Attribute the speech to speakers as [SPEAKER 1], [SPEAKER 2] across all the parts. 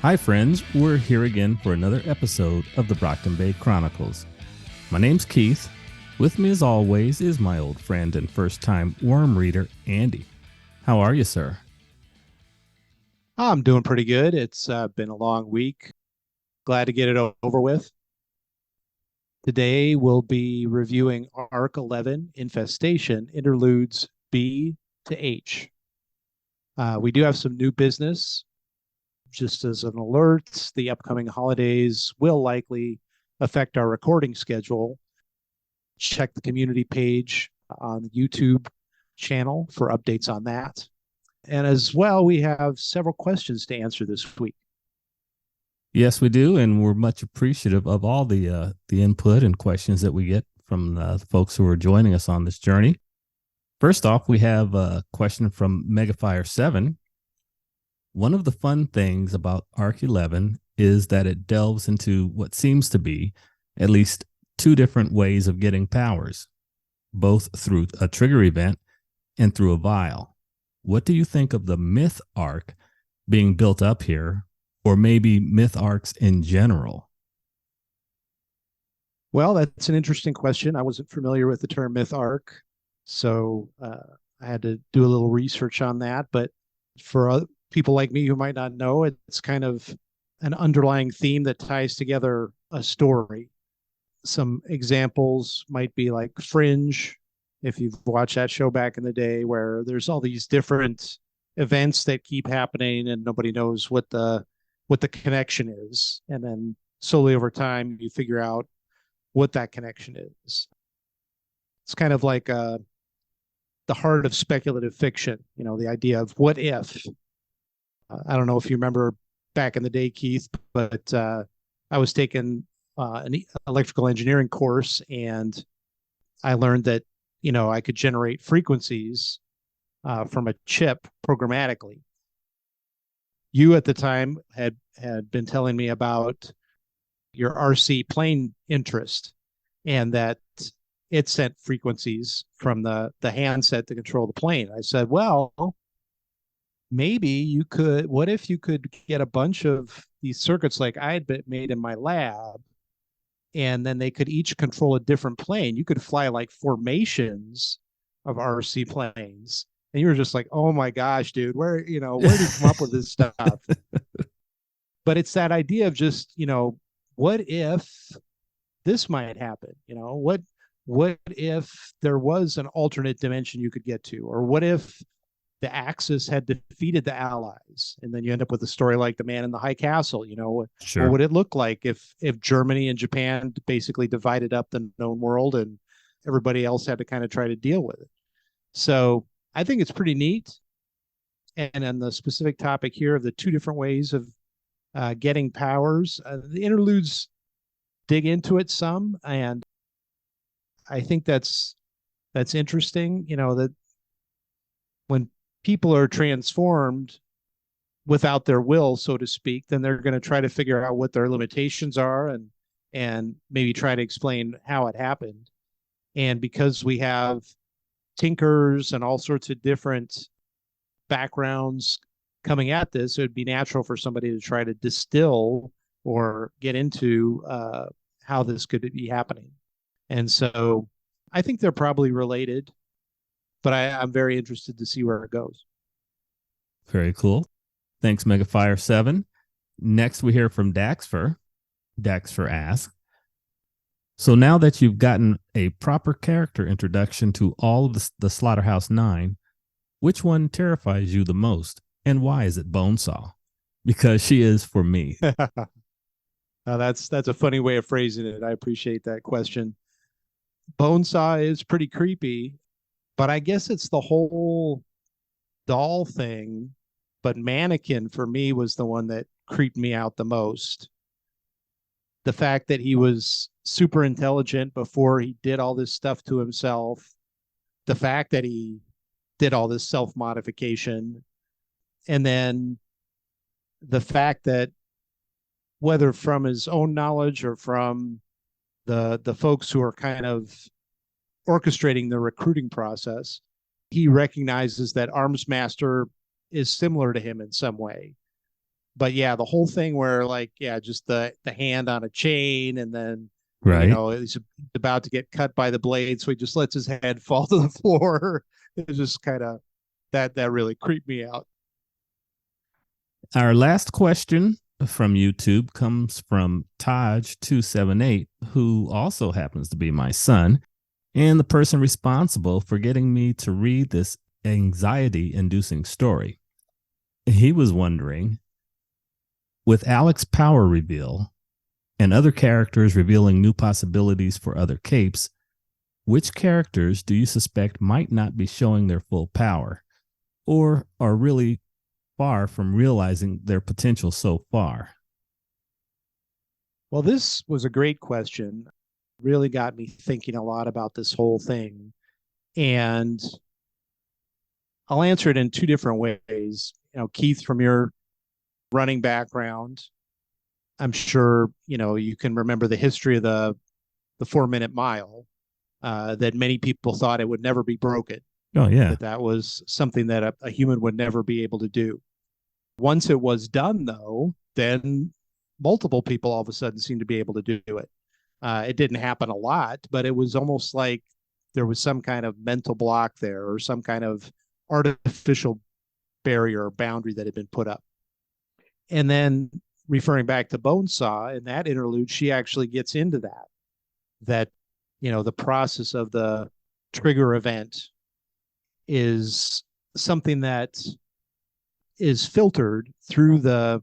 [SPEAKER 1] Hi, friends. We're here again for another episode of the Brockton Bay Chronicles. My name's Keith. With me, as always, is my old friend and first-time worm reader, Andy. How are you, sir?
[SPEAKER 2] I'm doing pretty good. It's been a long week. Glad to get it over with. Today, we'll be reviewing Arc 11, Infestation, Interludes B to H. We do have some new business. Just as an alert, the upcoming holidays will likely affect our recording schedule. Check the community page on the YouTube channel for updates on that. And as well, we have several questions to answer this week.
[SPEAKER 1] Yes, we do, and we're much appreciative of all the input and questions that we get from the folks who are joining us on this journey. First off, we have a question from Megafire7. One of the fun things about Arc 11 is that it delves into what seems to be at least two different ways of getting powers, both through a trigger event and through a vial. What do you think of the myth arc being built up here, or maybe myth arcs in general?
[SPEAKER 2] Well, that's an interesting question. I wasn't familiar with the term myth arc, so I had to do a little research on that. But for people like me who might not know, it's kind of an underlying theme that ties together a story. Some examples might be like Fringe, if you've watched that show back in the day, where there's all these different events that keep happening and nobody knows what the connection is. And then slowly over time, you figure out what that connection is. It's kind of like the heart of speculative fiction, the idea of what if. I don't know if you remember back in the day, Keith, but I was taking an electrical engineering course, and I learned that, I could generate frequencies from a chip programmatically. You at the time had been telling me about your RC plane interest, and that it sent frequencies from the handset to control the plane. I said, well, maybe what if you could get a bunch of these circuits like I had made in my lab, and then they could each control a different plane. You could fly like formations of RC planes. And you were just like, oh my gosh, dude, where do you come up with this stuff? But it's that idea of just, what if this might happen? What if there was an alternate dimension you could get to? Or what if the Axis had defeated the Allies, and then you end up with a story like The Man in the High Castle?
[SPEAKER 1] Sure.
[SPEAKER 2] What would it look like if Germany and Japan basically divided up the known world and everybody else had to kind of try to deal with it? So I think it's pretty neat. And on the specific topic here of the two different ways of getting powers, the interludes dig into it some, and I think that's interesting. That when people are transformed without their will, so to speak, then they're going to try to figure out what their limitations are and maybe try to explain how it happened. And because we have tinkers and all sorts of different backgrounds coming at this, it would be natural for somebody to try to distill or get into how this could be happening. And so I think they're probably related, but I'm very interested to see where it goes.
[SPEAKER 1] Very cool. Thanks, Megafire7. Next, we hear from Daxfer. Daxfer asks, so now that you've gotten a proper character introduction to all of the Slaughterhouse-9, which one terrifies you the most, and why is it Bonesaw? Because she is for me.
[SPEAKER 2] That's a funny way of phrasing it. I appreciate that question. Bonesaw is pretty creepy, but I guess it's the whole doll thing. But Mannequin for me was the one that creeped me out the most. The fact that he was super intelligent before he did all this stuff to himself, the fact that he did all this self-modification, and then the fact that whether from his own knowledge or from the folks who are kind of orchestrating the recruiting process, he recognizes that Arms Master is similar to him in some way. But yeah, the whole thing where like, yeah, just the hand on a chain, and then
[SPEAKER 1] Right.
[SPEAKER 2] he's about to get cut by the blade, so he just lets his head fall to the floor. It's just kind of that really creeped me out.
[SPEAKER 1] Our last question from YouTube comes from Taj278, who also happens to be my son and the person responsible for getting me to read this anxiety inducing story. He was wondering, with Alec's power reveal and other characters revealing new possibilities for other capes, which characters do you suspect might not be showing their full power or are really far from realizing their potential so far?
[SPEAKER 2] Well, this was a great question. Really got me thinking a lot about this whole thing. And I'll answer it in two different ways. Keith, from your running background, I'm sure, you can remember the history of the 4 minute mile, that many people thought it would never be broken,
[SPEAKER 1] Oh, yeah.
[SPEAKER 2] that was something that a human would never be able to do. Once it was done, though, then multiple people all of a sudden seemed to be able to do it. It didn't happen a lot, but it was almost like there was some kind of mental block there, or some kind of artificial barrier or boundary that had been put up. And then, referring back to Bonesaw, in that interlude, she actually gets into that the process of the trigger event is something that is filtered through the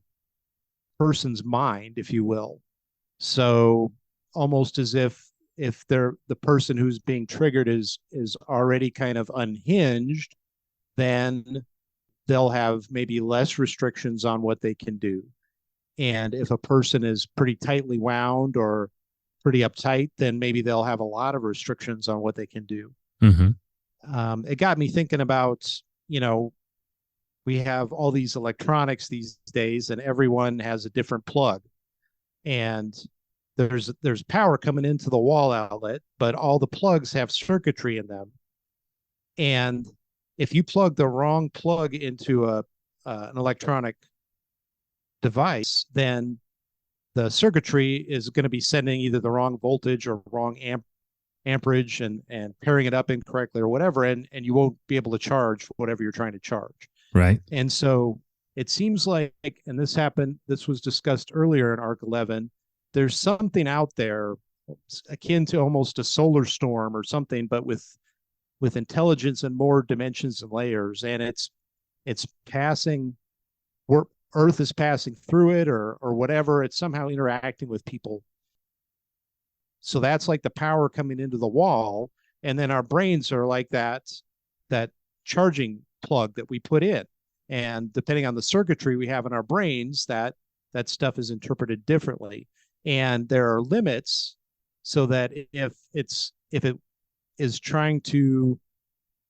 [SPEAKER 2] person's mind, if you will. So almost as if they're the person who's being triggered is already kind of unhinged, then they'll have maybe less restrictions on what they can do. And if a person is pretty tightly wound or pretty uptight, then maybe they'll have a lot of restrictions on what they can do.
[SPEAKER 1] Mm-hmm.
[SPEAKER 2] It got me thinking about, we have all these electronics these days, and everyone has a different plug. And there's power coming into the wall outlet, but all the plugs have circuitry in them. And if you plug the wrong plug into an electronic device, then the circuitry is going to be sending either the wrong voltage or wrong amperage, and pairing it up incorrectly or whatever, and you won't be able to charge whatever you're trying to charge.
[SPEAKER 1] Right.
[SPEAKER 2] And so it seems like, and this was discussed earlier in Arc 11, there's something out there akin to almost a solar storm or something, but with intelligence and more dimensions and layers, and it's passing, where Earth is passing through it, or whatever. It's somehow interacting with people. So that's like the power coming into the wall, and then our brains are like that charging plug that we put in. And depending on the circuitry we have in our brains, that stuff is interpreted differently. And there are limits, so that if it is trying to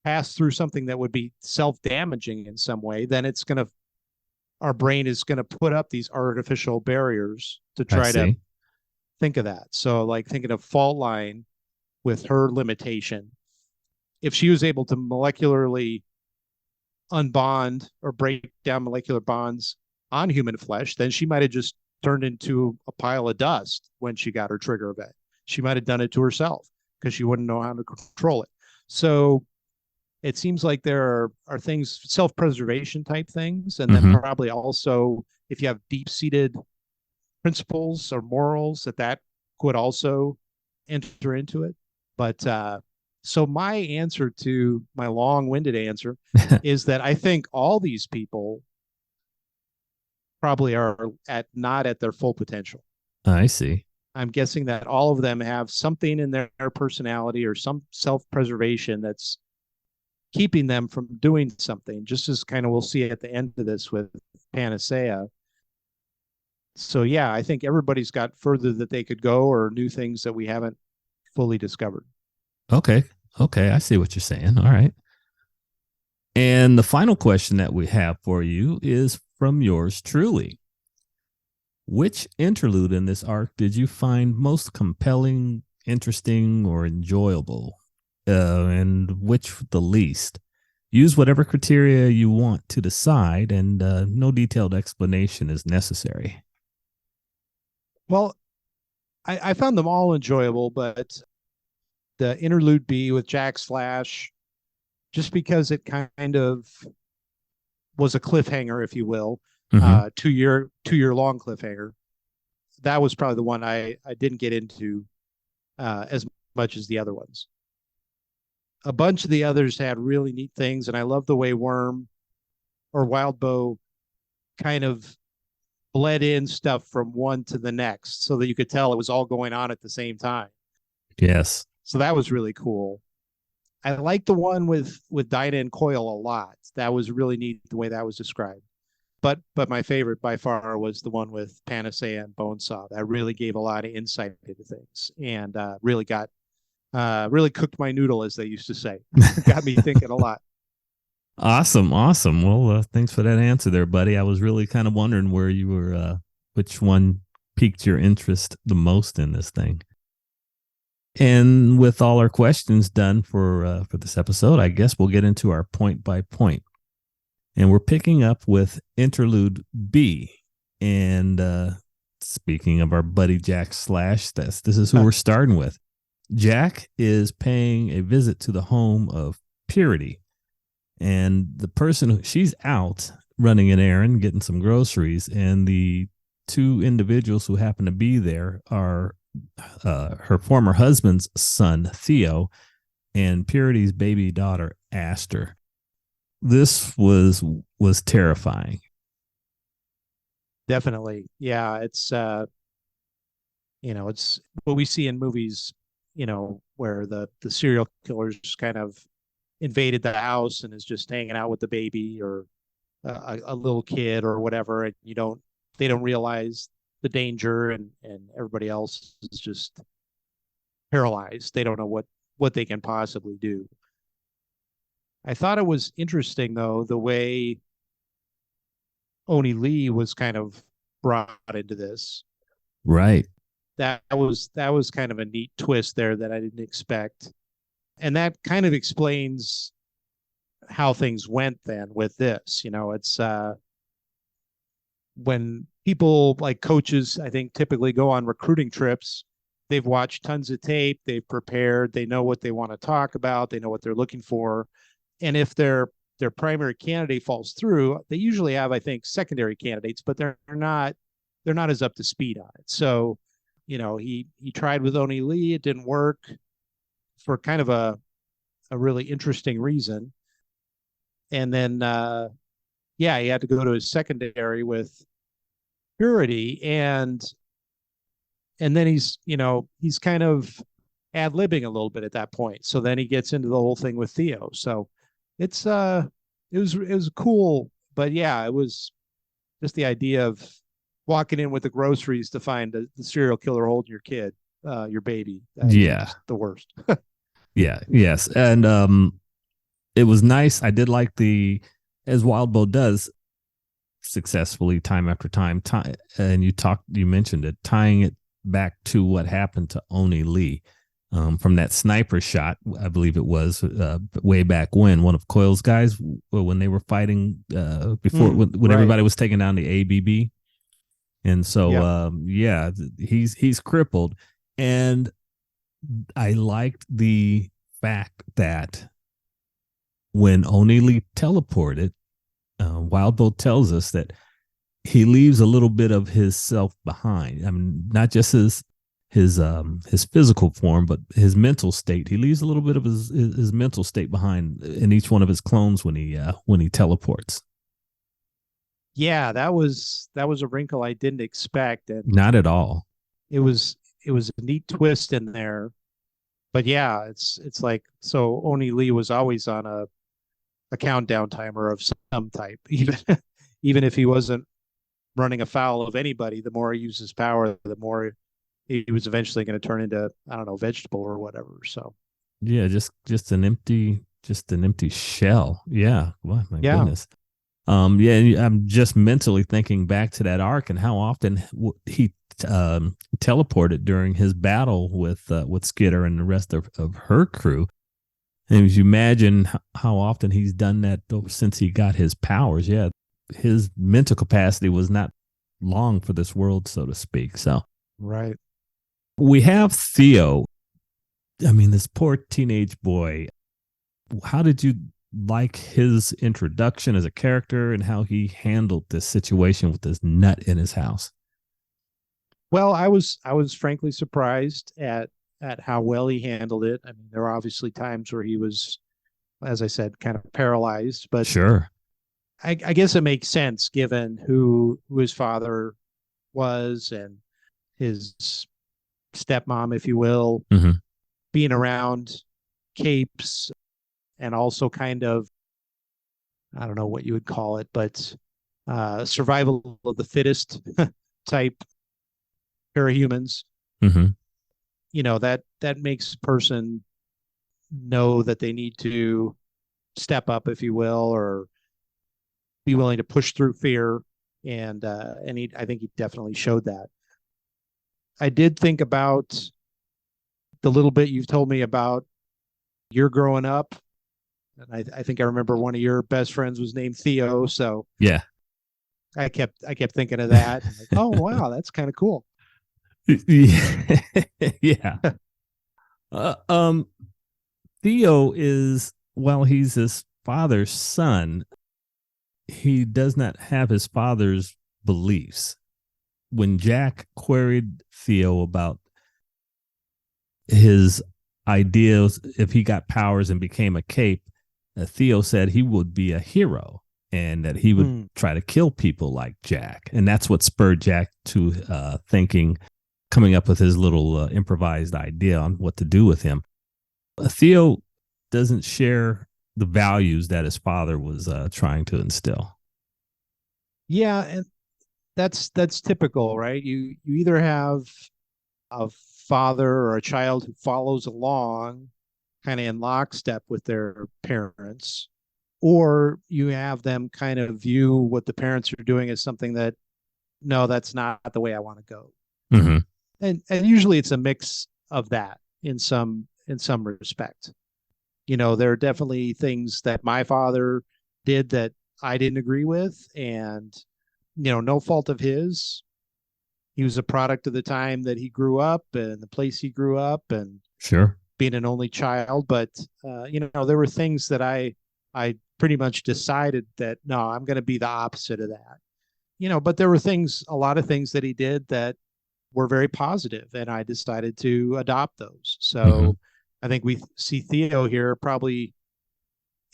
[SPEAKER 2] pass through something that would be self-damaging in some way, then our brain is going to put up these artificial barriers to try to think of that. So like thinking of Fault Line with her limitation, if she was able to molecularly unbond or break down molecular bonds on human flesh, then she might have just turned into a pile of dust when she got her trigger event. She might have done it to herself because she wouldn't know how to control it. So it seems like there are things, self-preservation type things, and then probably also if you have deep-seated principles or morals, that could also enter into it. But so my answer to my long-winded answer is that I think all these people probably are not at their full potential.
[SPEAKER 1] I see.
[SPEAKER 2] I'm guessing that all of them have something in their personality or some self-preservation that's keeping them from doing something, just as kind of we'll see at the end of this with Panacea. So yeah, I think everybody's got further that they could go, or new things that we haven't fully discovered.
[SPEAKER 1] Okay. I see what you're saying. All right. And the final question that we have for you is from yours truly. Which interlude in this arc did you find most compelling, interesting, or enjoyable? And which the least? Use whatever criteria you want to decide, and no detailed explanation is necessary.
[SPEAKER 2] Well, I found them all enjoyable, but the Interlude B with Jack's Flash, just because it kind of was a cliffhanger, if you will,
[SPEAKER 1] Mm-hmm.
[SPEAKER 2] 2 year long cliffhanger. That was probably the one I didn't get into as much as the other ones. A bunch of the others had really neat things, and I love the way Worm or Wildbow kind of bled in stuff from one to the next, so that you could tell it was all going on at the same time.
[SPEAKER 1] Yes.
[SPEAKER 2] So that was really cool. I like the one with Dinah and Coil a lot. That was really neat the way that was described. But my favorite by far was the one with Panacea and Bonesaw. That really gave a lot of insight into things, and really cooked my noodle, as they used to say. Got me thinking a lot.
[SPEAKER 1] Awesome. Awesome. Well, thanks for that answer there, buddy. I was really kind of wondering where you were, which one piqued your interest the most in this thing. And with all our questions done for this episode, I guess we'll get into our point by point. And we're picking up with Interlude B. And speaking of our buddy Jack Slash, this is who we're starting with. Jack is paying a visit to the home of Purity. And the person, she's out running an errand, getting some groceries. And the two individuals who happen to be there are her former husband's son, Theo, and Purity's baby daughter, Aster. This was terrifying.
[SPEAKER 2] Definitely. Yeah, it's it's what we see in movies, where the serial killer's kind of invaded the house and is just hanging out with the baby or a little kid or whatever, and they don't realize the danger, and everybody else is just paralyzed. They don't know what they can possibly do. I thought it was interesting, though, the way Oni Lee was kind of brought into this.
[SPEAKER 1] Right.
[SPEAKER 2] That was kind of a neat twist there that I didn't expect. And that kind of explains how things went then with this. It's when people like coaches, I think, typically go on recruiting trips, they've watched tons of tape, they've prepared, they know what they want to talk about, they know what they're looking for. And if their primary candidate falls through, they usually have, I think, secondary candidates, but they're not as up to speed on it. So, he tried with Oni Lee, it didn't work for kind of a really interesting reason. And then he had to go to his secondary with Purity, and then he's kind of ad-libbing a little bit at that point. So then he gets into the whole thing with Theo. So it was cool, but yeah, it was just the idea of walking in with the groceries to find the serial killer holding your kid, your baby.
[SPEAKER 1] Yeah.
[SPEAKER 2] The worst.
[SPEAKER 1] Yeah. Yes. And it was nice. I did like as Wildbow does successfully time after time, and you mentioned it, tying it back to what happened to Oni Lee. From that sniper shot, I believe it was way back when one of Coil's guys, when they were fighting before, when right. Everybody was taking down the ABB. And so, he's crippled. And I liked the fact that when Oni Lee teleported, Wildbow tells us that he leaves a little bit of his self behind. I mean, not just his physical form, but his mental state. He leaves a little bit of his mental state behind in each one of his clones when he teleports.
[SPEAKER 2] Yeah, that was a wrinkle I didn't expect, and
[SPEAKER 1] not at all.
[SPEAKER 2] It was a neat twist in there, but yeah, it's like, so Oni Lee was always on a countdown timer of some type, even if he wasn't running afoul of anybody. The more he used his power, the more he was eventually going to turn into, I don't know, vegetable or whatever. So
[SPEAKER 1] yeah, just an empty shell. Yeah. Well, my goodness. I'm just mentally thinking back to that arc and how often he teleported during his battle with Skitter and the rest of her crew. And as you imagine how often he's done that since he got his powers, yeah, his mental capacity was not long for this world, so to speak. So
[SPEAKER 2] Right.
[SPEAKER 1] we have Theo. I mean, this poor teenage boy. How did you like his introduction as a character and how he handled this situation with this nut in his house?
[SPEAKER 2] Well, I was frankly surprised at how well he handled it. I mean, there were obviously times where he was, as I said, kind of paralyzed, but
[SPEAKER 1] Sure.
[SPEAKER 2] I guess it makes sense given who his father was and his stepmom, if you will,
[SPEAKER 1] Mm-hmm.
[SPEAKER 2] being around capes and also kind of, I don't know what you would call it, but survival of the fittest type parahumans.
[SPEAKER 1] Mm-hmm.
[SPEAKER 2] That makes a person know that they need to step up, if you will, or be willing to push through fear. And I think he definitely showed that. I did think about the little bit you've told me about your growing up, and I think I remember one of your best friends was named Theo, so
[SPEAKER 1] Yeah.
[SPEAKER 2] I kept thinking of that. Like, oh wow, that's kind of cool.
[SPEAKER 1] Yeah. Uh, um, Theo is, well, he's his father's son. He does not have his father's beliefs. When Jack queried Theo about his ideas, if he got powers and became a cape, Theo said he would be a hero and that he would
[SPEAKER 2] Hmm.
[SPEAKER 1] try to kill people like Jack. And that's what spurred Jack to thinking, coming up with his little improvised idea on what to do with him. Theo doesn't share the values that his father was trying to instill.
[SPEAKER 2] Yeah, and that's typical, right? You either have a father or a child who follows along kind of in lockstep with their parents, or you have them kind of view what the parents are doing as something that, no, that's not the way I want to go.
[SPEAKER 1] Mm-hmm.
[SPEAKER 2] And usually it's a mix of that in some respect. There are definitely things that my father did that I didn't agree with, and no fault of his. He was a product of the time that he grew up and the place he grew up and
[SPEAKER 1] Sure.
[SPEAKER 2] being an only child. But there were things that I pretty much decided that no, I'm going to be the opposite of that. But there were a lot of things that he did that were very positive, and I decided to adopt those.
[SPEAKER 1] Mm-hmm.
[SPEAKER 2] So I think we see Theo here probably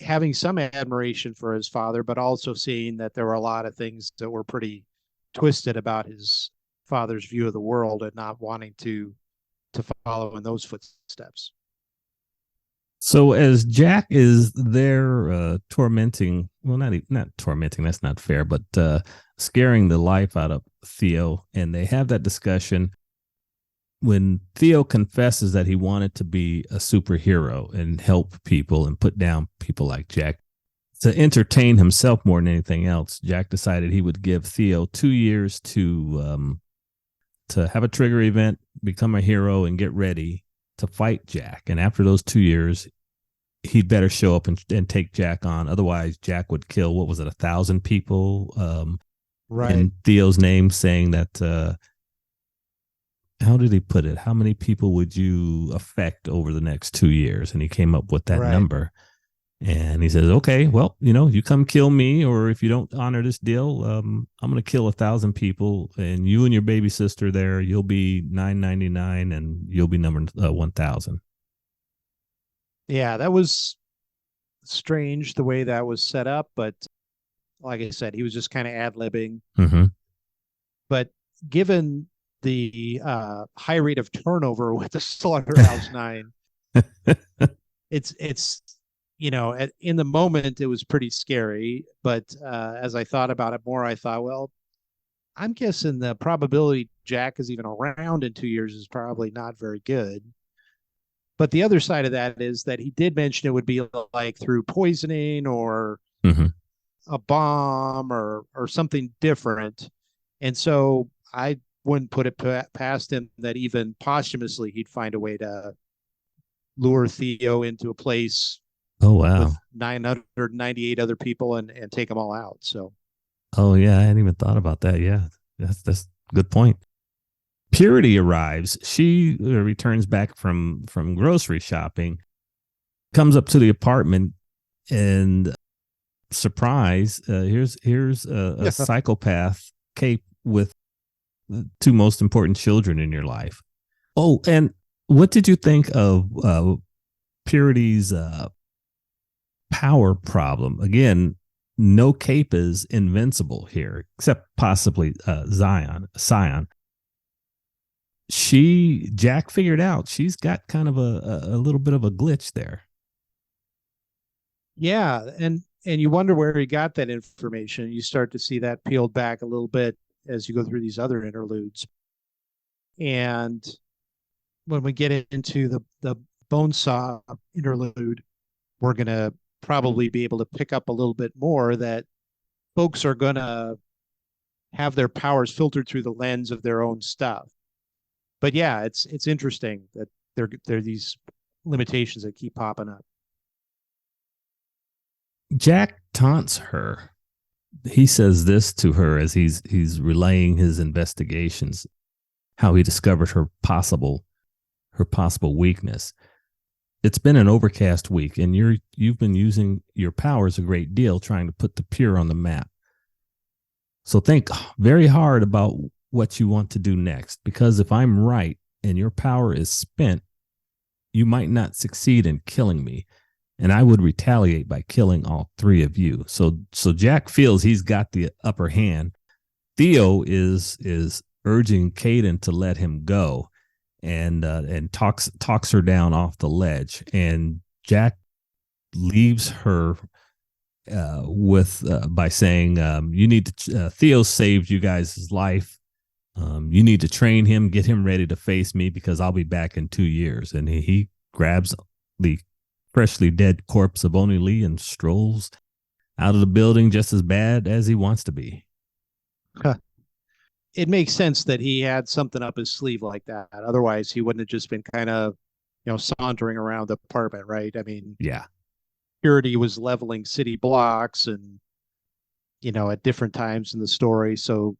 [SPEAKER 2] having some admiration for his father, but also seeing that there were a lot of things that were pretty twisted about his father's view of the world and not wanting to follow in those footsteps.
[SPEAKER 1] So as Jack is there tormenting, well, not tormenting, that's not fair, but scaring the life out of Theo, and they have that discussion when Theo confesses that he wanted to be a superhero and help people and put down people like Jack. To entertain himself more than anything else, Jack decided he would give Theo 2 years to have a trigger event, become a hero, and get ready to fight Jack. And after those 2 years, he'd better show up and take Jack on. Otherwise, Jack would kill, what was it, 1,000 people
[SPEAKER 2] Right,
[SPEAKER 1] in Theo's name, saying that, how did he put it? How many people would you affect over the next 2 years? And he came up with that
[SPEAKER 2] right.
[SPEAKER 1] number. And he says, okay, well, you come kill me, or if you don't honor this deal, I'm going to kill 1,000 people, and you and your baby sister there, you'll be 999, and you'll be number 1,000.
[SPEAKER 2] Yeah, that was strange the way that was set up, but like I said, he was just kind of ad libbing.
[SPEAKER 1] Mm-hmm.
[SPEAKER 2] But given the high rate of turnover with the Slaughterhouse 9, it's in the moment it was pretty scary, but as I thought about it more, I thought, well, I'm guessing the probability Jack is even around in 2 years is probably not very good. But the other side of that is that he did mention it would be like through poisoning or
[SPEAKER 1] Mm-hmm.
[SPEAKER 2] a bomb or something different. And so I wouldn't put it past him that even posthumously he'd find a way to lure Theo into a place
[SPEAKER 1] Oh
[SPEAKER 2] with
[SPEAKER 1] wow.
[SPEAKER 2] 998 other people and take them all out. So
[SPEAKER 1] Oh yeah, I hadn't even thought about that. Yeah, that's a good point. Purity arrives. She returns back from grocery shopping, comes up to the apartment, and surprise, here's a
[SPEAKER 2] yeah,
[SPEAKER 1] psychopath cape with the two most important children in your life. Oh, and what did you think of Purity's power problem? Again, no cape is invincible here, except possibly Scion. Jack figured out she's got kind of a little bit of a glitch there.
[SPEAKER 2] yeah, and you wonder where he got that information. You start to see that peeled back a little bit as you go through these other interludes. And when we get into the bone saw interlude, we're gonna probably be able to pick up a little bit more that folks are gonna have their powers filtered through the lens of their own stuff. But yeah, it's interesting that there are these limitations that keep popping up.
[SPEAKER 1] Jack taunts her. He says this to her as he's relaying his investigations, how he discovered her possible weakness. It's been an overcast week, and you've been using your powers a great deal trying to put the Pure on the map. So think very hard about what you want to do next, because if I'm right and your power is spent, you might not succeed in killing me, and I would retaliate by killing all three of you. So Jack feels he's got the upper hand. Theo is urging Caden to let him go, and talks her down off the ledge, and Jack leaves her with by saying, "You need to. Theo saved you guys' life. You need to train him, get him ready to face me because I'll be back in 2 years." And he grabs the freshly dead corpse of Oni Lee and strolls out of the building just as bad as he wants to be.
[SPEAKER 2] It makes sense that he had something up his sleeve like that. Otherwise, he wouldn't have just been kind of, sauntering around the apartment, right? I mean,
[SPEAKER 1] Yeah.
[SPEAKER 2] Purity was leveling city blocks and, at different times in the story. So,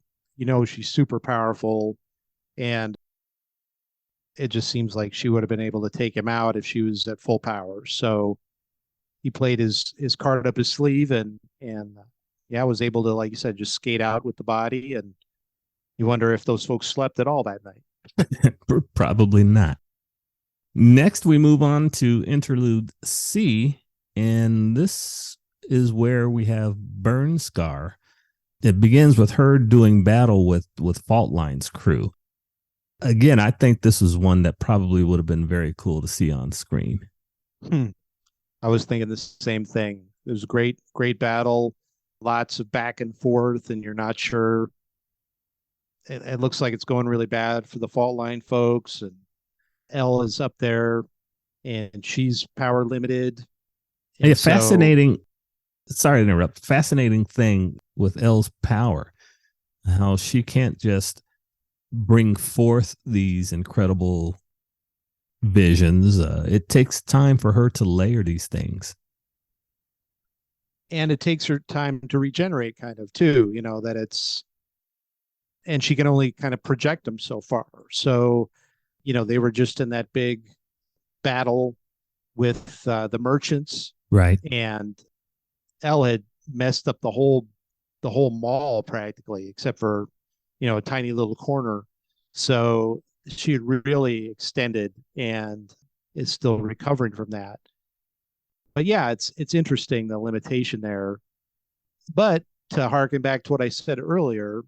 [SPEAKER 2] she's super powerful. And it just seems like she would have been able to take him out if she was at full power. So he played his card up his sleeve and yeah, was able to, like you said, just skate out with the body. And you wonder if those folks slept at all that night.
[SPEAKER 1] Probably not. Next, we move on to Interlude C, and this is where we have Burn Scar. It begins with her doing battle with Fault Line's crew. Again, I think this is one that probably would have been very cool to see on screen.
[SPEAKER 2] I was thinking the same thing. It was a great battle, lots of back and forth, and you're not sure. It looks like it's going really bad for the Fault Line folks, and Elle is up there, and she's power limited,
[SPEAKER 1] Yeah,
[SPEAKER 2] and so
[SPEAKER 1] fascinating. Sorry to interrupt. Fascinating thing with Elle's power, how she can't just bring forth these incredible visions. It takes time for her to layer these things.
[SPEAKER 2] and it takes her time to regenerate, kind of too. That and she can only kind of project them so far. So, they were just in that big battle with the merchants,
[SPEAKER 1] Right.
[SPEAKER 2] and Elle had messed up the whole mall practically, except for a tiny little corner. So she had really extended and is still recovering from that. But yeah, it's interesting the limitation there. But to harken back to what I said earlier,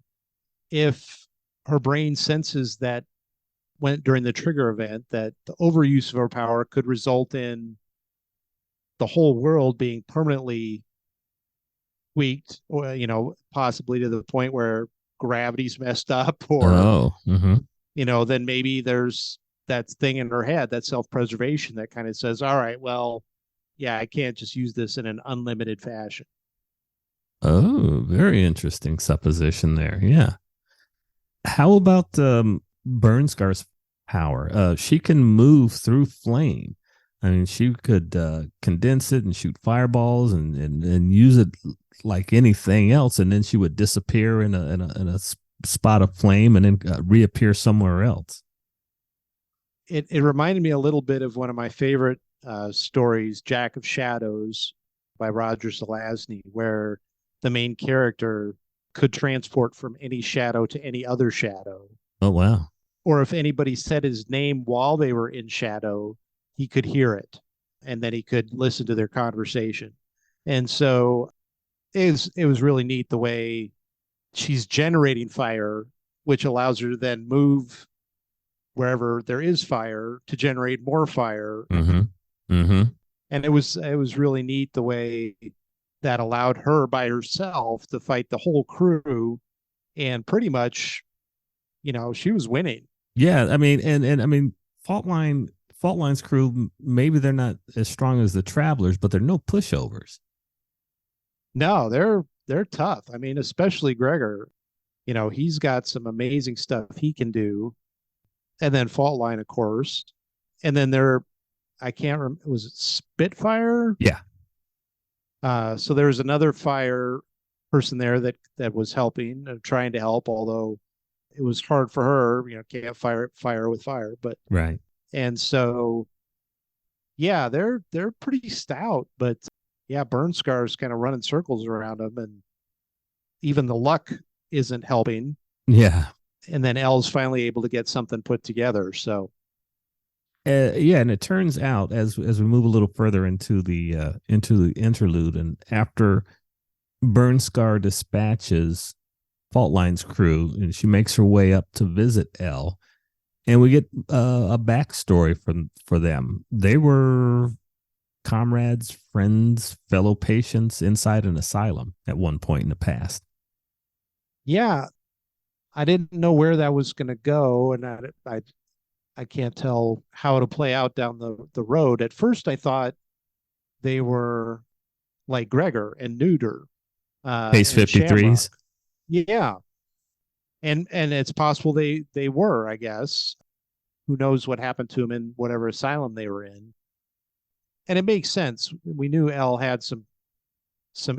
[SPEAKER 2] if her brain senses that went during the trigger event that the overuse of her power could result in the whole world being permanently tweaked, or possibly to the point where gravity's messed up, or
[SPEAKER 1] Oh. Mm-hmm.
[SPEAKER 2] then maybe there's that thing in her head, that self-preservation that kind of says, all right, well, yeah, I can't just use this in an unlimited fashion.
[SPEAKER 1] Oh, very interesting supposition there. Yeah. How about Burn Scar's power? She can move through flame. I mean, she could condense it and shoot fireballs and use it like anything else, and then she would disappear in a spot of flame and then reappear somewhere else.
[SPEAKER 2] It reminded me a little bit of one of my favorite stories, Jack of Shadows by Roger Zelazny, where the main character could transport from any shadow to any other shadow.
[SPEAKER 1] Oh wow!
[SPEAKER 2] Or if anybody said his name while they were in shadow, he could hear it and then he could listen to their conversation. And so it was really neat the way she's generating fire, which allows her to then move wherever there is fire to generate more fire.
[SPEAKER 1] Mm-hmm. Mm-hmm.
[SPEAKER 2] And it was really neat the way that allowed her by herself to fight the whole crew, and pretty much, she was winning.
[SPEAKER 1] Yeah, I mean, and I mean, Fault Line's crew, maybe they're not as strong as the Travelers, but they're no pushovers.
[SPEAKER 2] No, they're tough. I mean, especially Gregor. He's got some amazing stuff he can do. And then Fault Line, of course. And then I can't remember, was it Spitfire?
[SPEAKER 1] Yeah.
[SPEAKER 2] So there was another fire person there that was helping, trying to help, although it was hard for her. Can't fire with fire, but
[SPEAKER 1] Right.
[SPEAKER 2] and so yeah, they're pretty stout, but yeah, Burn Scar's kind of running circles around them, and even the luck isn't helping.
[SPEAKER 1] Yeah.
[SPEAKER 2] And then L's finally able to get something put together. So
[SPEAKER 1] Yeah, and it turns out as we move a little further into the interlude, and after Burn Scar dispatches Fault Line's crew, and she makes her way up to visit L, and we get a backstory for them. They were comrades, friends, fellow patients inside an asylum at one point in the past.
[SPEAKER 2] yeah, I didn't know where that was going to go, and I can't tell how it'll play out down the road. At first, I thought they were like Gregor and Neuter
[SPEAKER 1] Case
[SPEAKER 2] and Shamrock.
[SPEAKER 1] 53s.
[SPEAKER 2] Yeah, and it's possible they were. I guess who knows what happened to them in whatever asylum they were in. And it makes sense. We knew L had some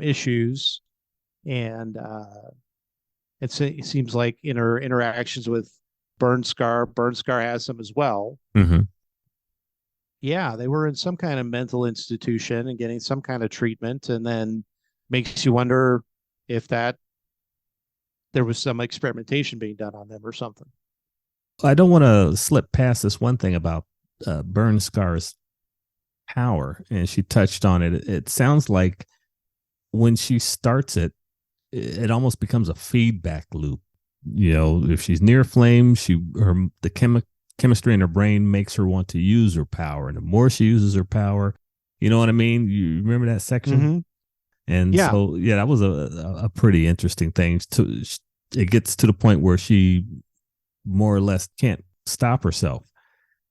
[SPEAKER 2] issues, and it seems like in her interactions with Burn Scar has some as well.
[SPEAKER 1] Mm-hmm.
[SPEAKER 2] Yeah, they were in some kind of mental institution and getting some kind of treatment, and then makes you wonder if that there was some experimentation being done on them or something.
[SPEAKER 1] I don't want to slip past this one thing about Burn Scar's power, and she touched on it. It sounds like when she starts it, it almost becomes a feedback loop. If she's near flame, the chemistry in her brain makes her want to use her power, and the more she uses her power, you know what I mean. You remember that section?
[SPEAKER 2] Mm-hmm.
[SPEAKER 1] And
[SPEAKER 2] Yeah.
[SPEAKER 1] so yeah, that was a pretty interesting thing. It gets to the point where she more or less can't stop herself.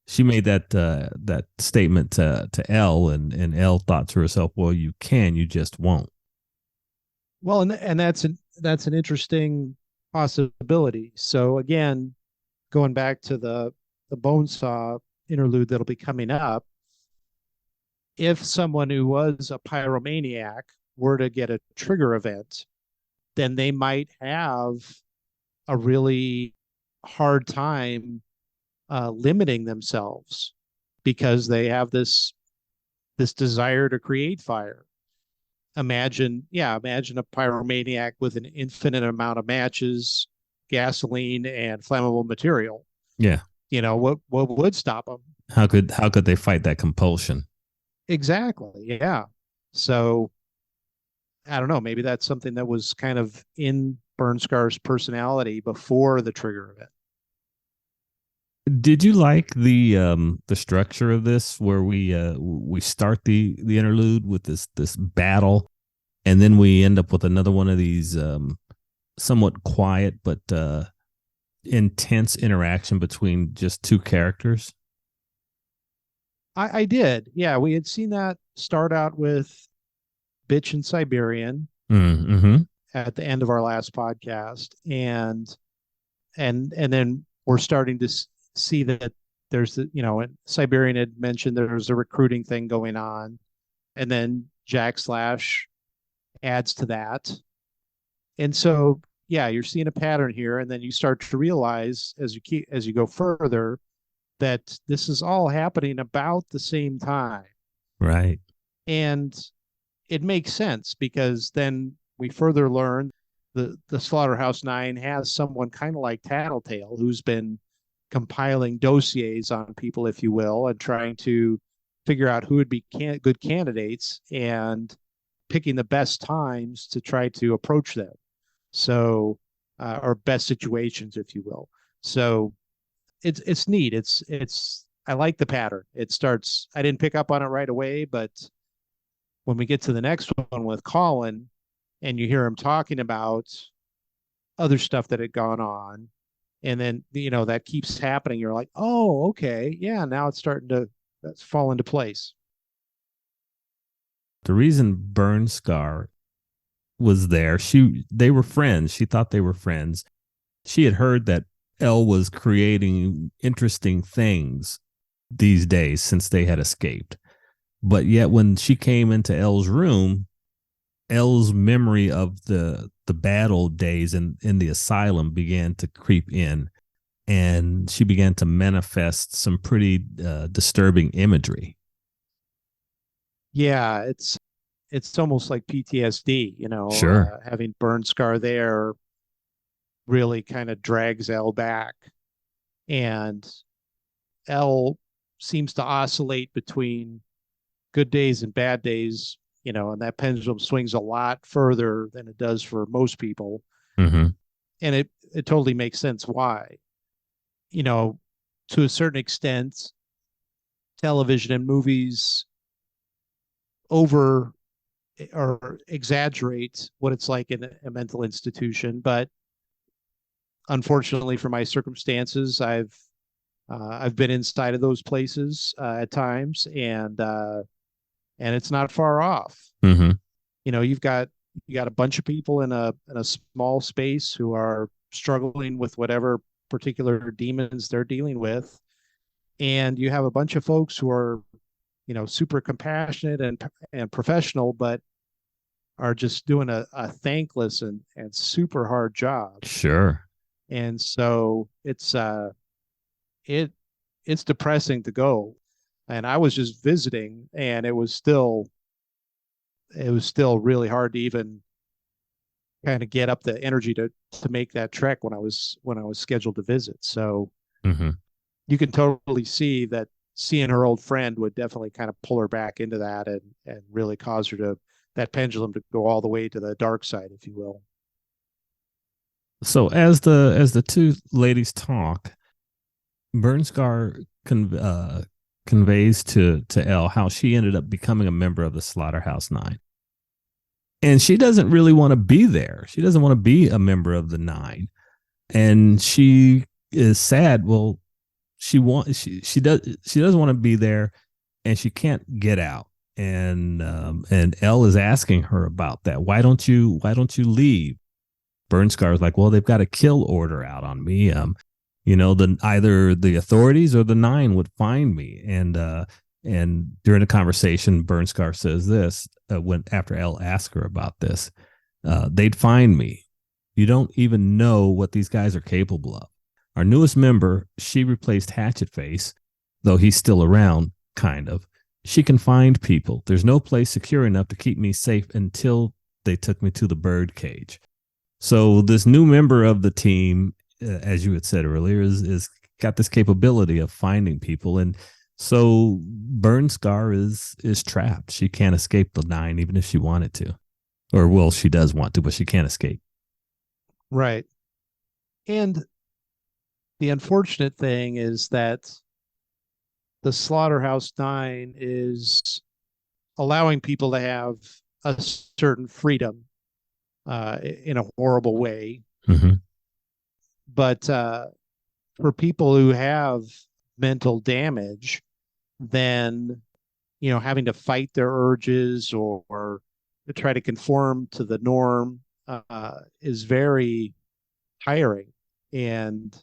[SPEAKER 1] She made that statement to L, and L thought to herself, well, you can, you just won't.
[SPEAKER 2] Well, and that's an interesting possibility. So again, going back to the Bonesaw interlude that'll be coming up, if someone who was a pyromaniac were to get a trigger event, then they might have a really hard time limiting themselves because they have this desire to create fire. Imagine a pyromaniac with an infinite amount of matches, gasoline, and flammable material.
[SPEAKER 1] Yeah.
[SPEAKER 2] What would stop them?
[SPEAKER 1] How could they fight that compulsion?
[SPEAKER 2] Exactly. Yeah. So I don't know. Maybe that's something that was kind of in Burn Scar's personality before the trigger event.
[SPEAKER 1] Did you like the structure of this, where we start the interlude with this battle, and then we end up with another one of these somewhat quiet but intense interaction between just two characters?
[SPEAKER 2] I did. Yeah, we had seen that start out with Bitch and Siberian
[SPEAKER 1] Mm-hmm.
[SPEAKER 2] at the end of our last podcast, and then we're starting to see that there's Siberian had mentioned there's a recruiting thing going on, and then Jack Slash adds to that. And so, yeah, you're seeing a pattern here, and then you start to realize as you go further that this is all happening about the same time.
[SPEAKER 1] Right.
[SPEAKER 2] And it makes sense because then we further learn the Slaughterhouse Nine has someone kind of like Tattletale who's been compiling dossiers on people, if you will, and trying to figure out who would be good candidates and picking the best times to try to approach them. So, or best situations, if you will. So it's neat. It's I like the pattern. It starts. I didn't pick up on it right away, but when we get to the next one with Colin, and you hear him talking about other stuff that had gone on, and then that keeps happening. You're like, oh, okay, yeah. Now it's starting to fall into place.
[SPEAKER 1] The reason Burn Scar was there, they were friends. She thought they were friends. She had heard that Elle was creating interesting things these days since they had escaped. But yet when she came into Elle's room, Elle's memory of the bad old days in the asylum began to creep in, and she began to manifest some pretty disturbing imagery.
[SPEAKER 2] Yeah, it's almost like PTSD,
[SPEAKER 1] Sure.
[SPEAKER 2] having Burn Scar there really kind of drags Elle back. And Elle seems to oscillate between good days and bad days, and that pendulum swings a lot further than it does for most people.
[SPEAKER 1] Mm-hmm.
[SPEAKER 2] And it totally makes sense why. To a certain extent, television and movies over or exaggerate what it's like in a mental institution, but unfortunately for my circumstances, I've been inside of those places at times, and it's not far off.
[SPEAKER 1] Mm-hmm.
[SPEAKER 2] You got a bunch of people in a small space who are struggling with whatever particular demons they're dealing with, and you have a bunch of folks who are super compassionate and professional, but are just doing a thankless and super hard job.
[SPEAKER 1] Sure.
[SPEAKER 2] And so it's depressing to go. And I was just visiting, and it was still really hard to even kind of get up the energy to make that trek when I was scheduled to visit. So
[SPEAKER 1] Mm-hmm.
[SPEAKER 2] you can totally see that seeing her old friend would definitely kind of pull her back into that, and really cause her to that pendulum to go all the way to the dark side, if you will.
[SPEAKER 1] So as the two ladies talk, Burnscar conveys to Elle how she ended up becoming a member of the Slaughterhouse Nine, and she doesn't really want to be there. She doesn't want to be a member of the Nine, and she is sad. Well, she doesn't want to be there, and she can't get out. And Elle is asking her about that. Why don't you leave? Burnscar is like, well, they've got a kill order out on me. Either the authorities or the Nine would find me. And during the conversation, Burnscar says this when after Elle asks her about this, they'd find me. You don't even know what these guys are capable of. Our newest member, she replaced Hatchet Face, though he's still around, kind of. She can find people. There's no place secure enough to keep me safe until they took me to the bird cage. So this new member of the team, as you had said earlier, is got this capability of finding people, and so Burnscar is trapped. She can't escape the Nine, even if she wanted to, or well, she does want to, but she can't escape.
[SPEAKER 2] Right. And the unfortunate thing is that the Slaughterhouse Nine is allowing people to have a certain freedom in a horrible way.
[SPEAKER 1] Mm-hmm.
[SPEAKER 2] But for people who have mental damage, then having to fight their urges or to try to conform to the norm is very tiring. And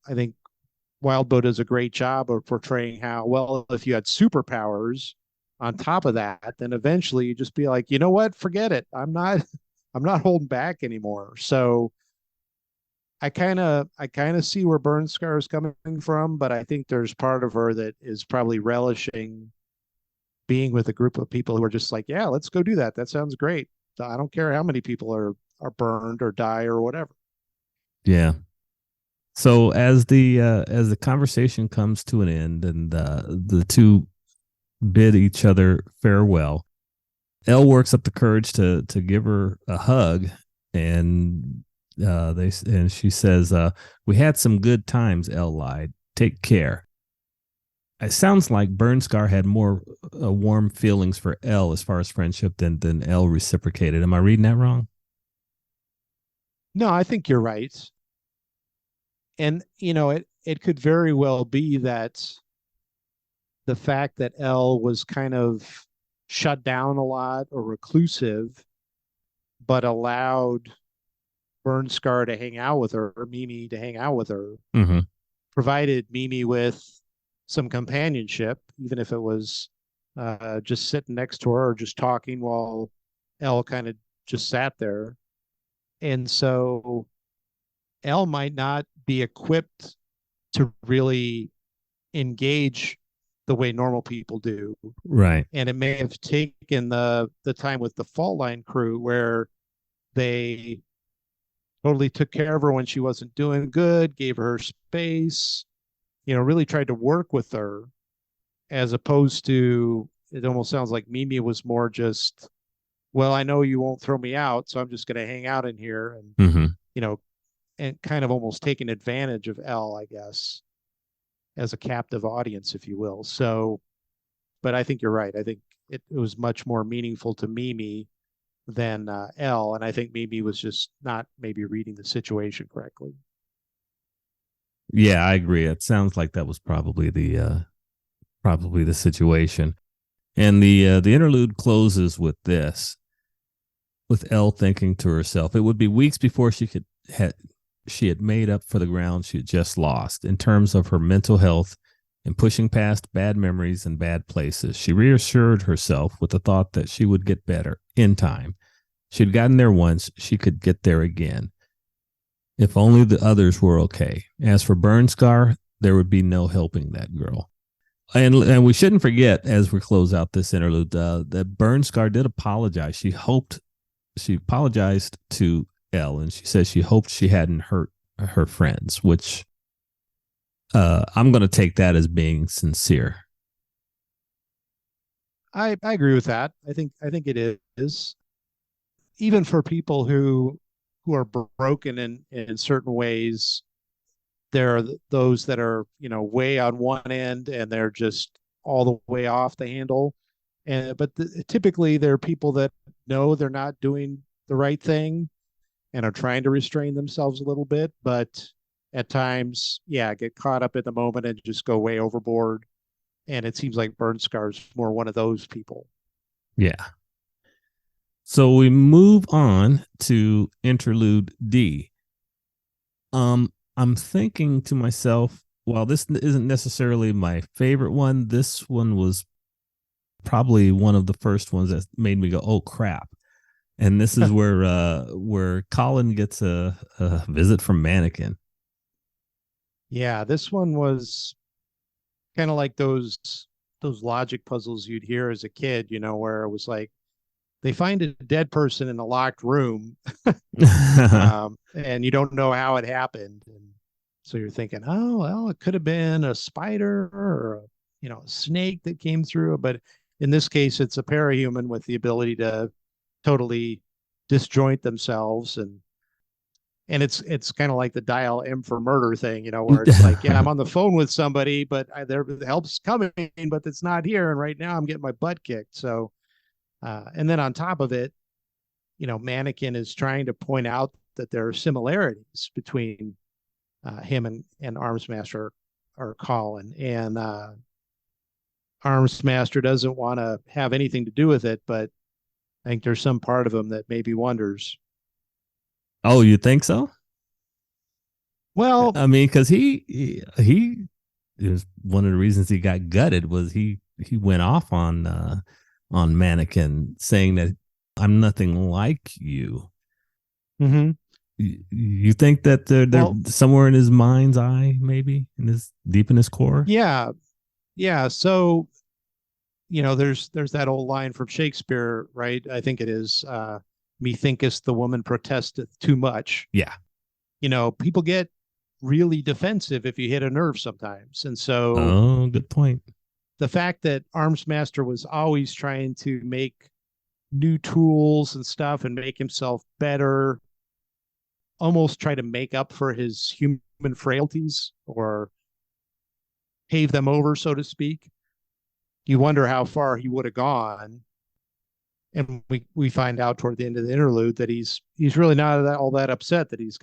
[SPEAKER 2] I think Wildbow does a great job of portraying how, well, if you had superpowers on top of that, then eventually you just be like, you know what, forget it. I'm not holding back anymore. So I kind of see where Burn Scar is coming from, but I think there's part of her that is probably relishing being with a group of people who are just like, yeah, let's go do that. That sounds great. I don't care how many people are burned or die or whatever.
[SPEAKER 1] Yeah. So as the conversation comes to an end and the two bid each other farewell, Elle works up the courage to give her a hug, and she says, "We had some good times." Elle lied. Take care. It sounds like Burnscar had more warm feelings for Elle as far as friendship than Elle reciprocated. Am I reading that wrong?
[SPEAKER 2] No, I think you're right. And it could very well be that the fact that Elle was kind of shut down a lot or reclusive, but allowed Burnscar to hang out with her, or Mimi to hang out with her,
[SPEAKER 1] Mm-hmm.
[SPEAKER 2] provided Mimi with some companionship, even if it was just sitting next to her or just talking while Elle kind of just sat there. And so Elle might not be equipped to really engage the way normal people do.
[SPEAKER 1] Right.
[SPEAKER 2] And it may have taken the time with the Fault Line crew where they totally took care of her when she wasn't doing good, gave her space, really tried to work with her, as opposed to, it almost sounds like Mimi was more just, well, I know you won't throw me out, so I'm just going to hang out in here and,
[SPEAKER 1] Mm-hmm.
[SPEAKER 2] you know, and kind of almost taking advantage of Elle, I guess, as a captive audience, if you will. So, but I think you're right. I think it was much more meaningful to Mimi than Elle, and I think Mimi was just not maybe reading the situation correctly.
[SPEAKER 1] Yeah, I agree. It sounds like that was probably the situation. And the interlude closes with this, with Elle thinking to herself, it would be weeks before she had made up for the ground she had just lost in terms of her mental health and pushing past bad memories and bad places. She reassured herself with the thought that she would get better in time. She'd gotten there once, she could get there again. If only the others were okay. As for Burnscar, there would be no helping that girl. And we shouldn't forget as we close out this interlude that Burnscar did apologize. She apologized to Elle, and she said she hoped she hadn't hurt her friends, which I'm going to take that as being sincere.
[SPEAKER 2] I agree with that. I think it is, even for people who are broken in certain ways. There are those that are way on one end and they're just all the way off the handle, and but typically there are people that know they're not doing the right thing and are trying to restrain themselves a little bit, but at times, yeah, get caught up in the moment and just go way overboard. And it seems like Burnscar's more one of those people.
[SPEAKER 1] Yeah. So we move on to interlude D. I'm thinking to myself, while this isn't necessarily my favorite one, this one was probably one of the first ones that made me go, "Oh crap!" And this is where Colin gets a visit from Mannequin.
[SPEAKER 2] Yeah, this one was kind of like those logic puzzles you'd hear as a kid, where it was like they find a dead person in a locked room, and you don't know how it happened, and so you're thinking, oh well, it could have been a spider or a snake that came through, but in this case, it's a parahuman with the ability to totally disjoint themselves, and it's kind of like the dial M for murder thing, where it's like, yeah, I'm on the phone with somebody, but there help's coming, but it's not here, and right now I'm getting my butt kicked. So, and then on top of it, Mannequin is trying to point out that there are similarities between him and Arms Master or Colin, and Arms Master doesn't want to have anything to do with it, but I think there's some part of him that maybe wonders.
[SPEAKER 1] Oh, you think so?
[SPEAKER 2] Well,
[SPEAKER 1] I mean, because he is one of the reasons he got gutted was he went off on Mannequin saying that I'm nothing like you.
[SPEAKER 2] mhm.
[SPEAKER 1] You think that they're
[SPEAKER 2] Well,
[SPEAKER 1] somewhere in his mind's eye, maybe in his deep in his core?
[SPEAKER 2] yeah, yeah. So, there's that old line from Shakespeare, right? I think it is, methinketh the woman protesteth too much.
[SPEAKER 1] Yeah.
[SPEAKER 2] People get really defensive if you hit a nerve sometimes. And so
[SPEAKER 1] Oh, good point.
[SPEAKER 2] the fact that Armsmaster was always trying to make new tools and stuff and make himself better, almost try to make up for his human frailties or pave them over, so to speak. You wonder how far he would have gone. And we find out toward the end of the interlude that he's really not all that upset that he's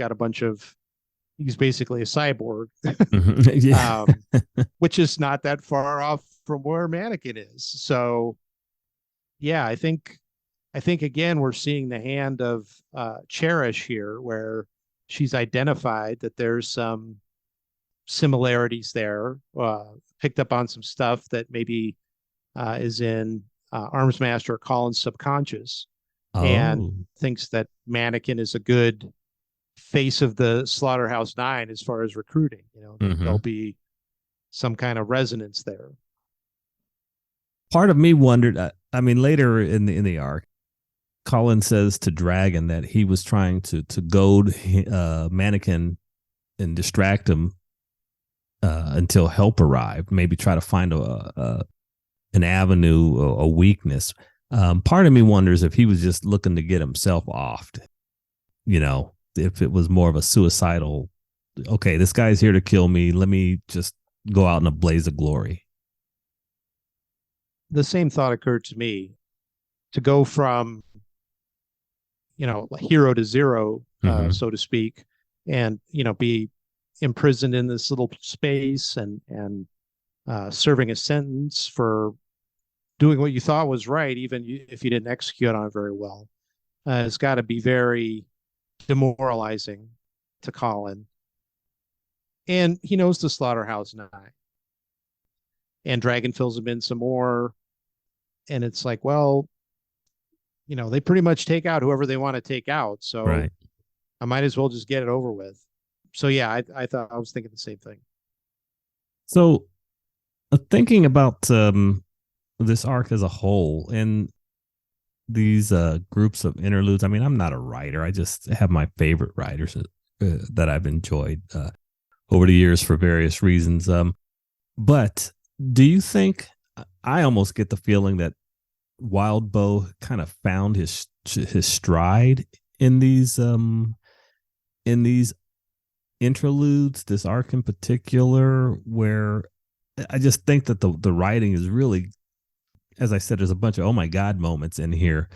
[SPEAKER 2] basically a cyborg,
[SPEAKER 1] Yeah.
[SPEAKER 2] um, which is not that far off from where Mannequin is. So yeah, I think again we're seeing the hand of Cherish here, where she's identified that there's some similarities there, picked up on some stuff that maybe is in Armsmaster or Colin's subconscious, and
[SPEAKER 1] Oh.
[SPEAKER 2] thinks that Mannequin is a good face of the Slaughterhouse Nine as far as recruiting. That
[SPEAKER 1] Hmm.
[SPEAKER 2] there'll be some kind of resonance there.
[SPEAKER 1] Part of me wondered. I mean, later in the arc, Colin says to Dragon that he was trying to goad Mannequin and distract him until help arrived. Maybe try to find an avenue, a weakness. Part of me wonders if he was just looking to get himself offed. If it was more of a suicidal. Okay, this guy's here to kill me. Let me just go out in a blaze of glory.
[SPEAKER 2] The same thought occurred to me, to go from hero to zero,
[SPEAKER 1] Mm-hmm.
[SPEAKER 2] so to speak, and be imprisoned in this little space and serving a sentence for doing what you thought was right, even if you didn't execute on it very well. It's got to be very demoralizing to Colin. And he knows the Slaughterhouse Nine. And Dragon fills him in some more. And it's like, well, they pretty much take out whoever they want to take out. So
[SPEAKER 1] Right.
[SPEAKER 2] I might as well just get it over with. So yeah, I thought I was thinking the same thing.
[SPEAKER 1] So, thinking about this arc as a whole and these groups of interludes. I mean, I'm not a writer. I just have my favorite writers that I've enjoyed over the years for various reasons. But do you think? I almost get the feeling that Wildbow kind of found his stride in these interludes, this arc in particular, where I just think that the writing is really, as I said, there's a bunch of oh my god moments in here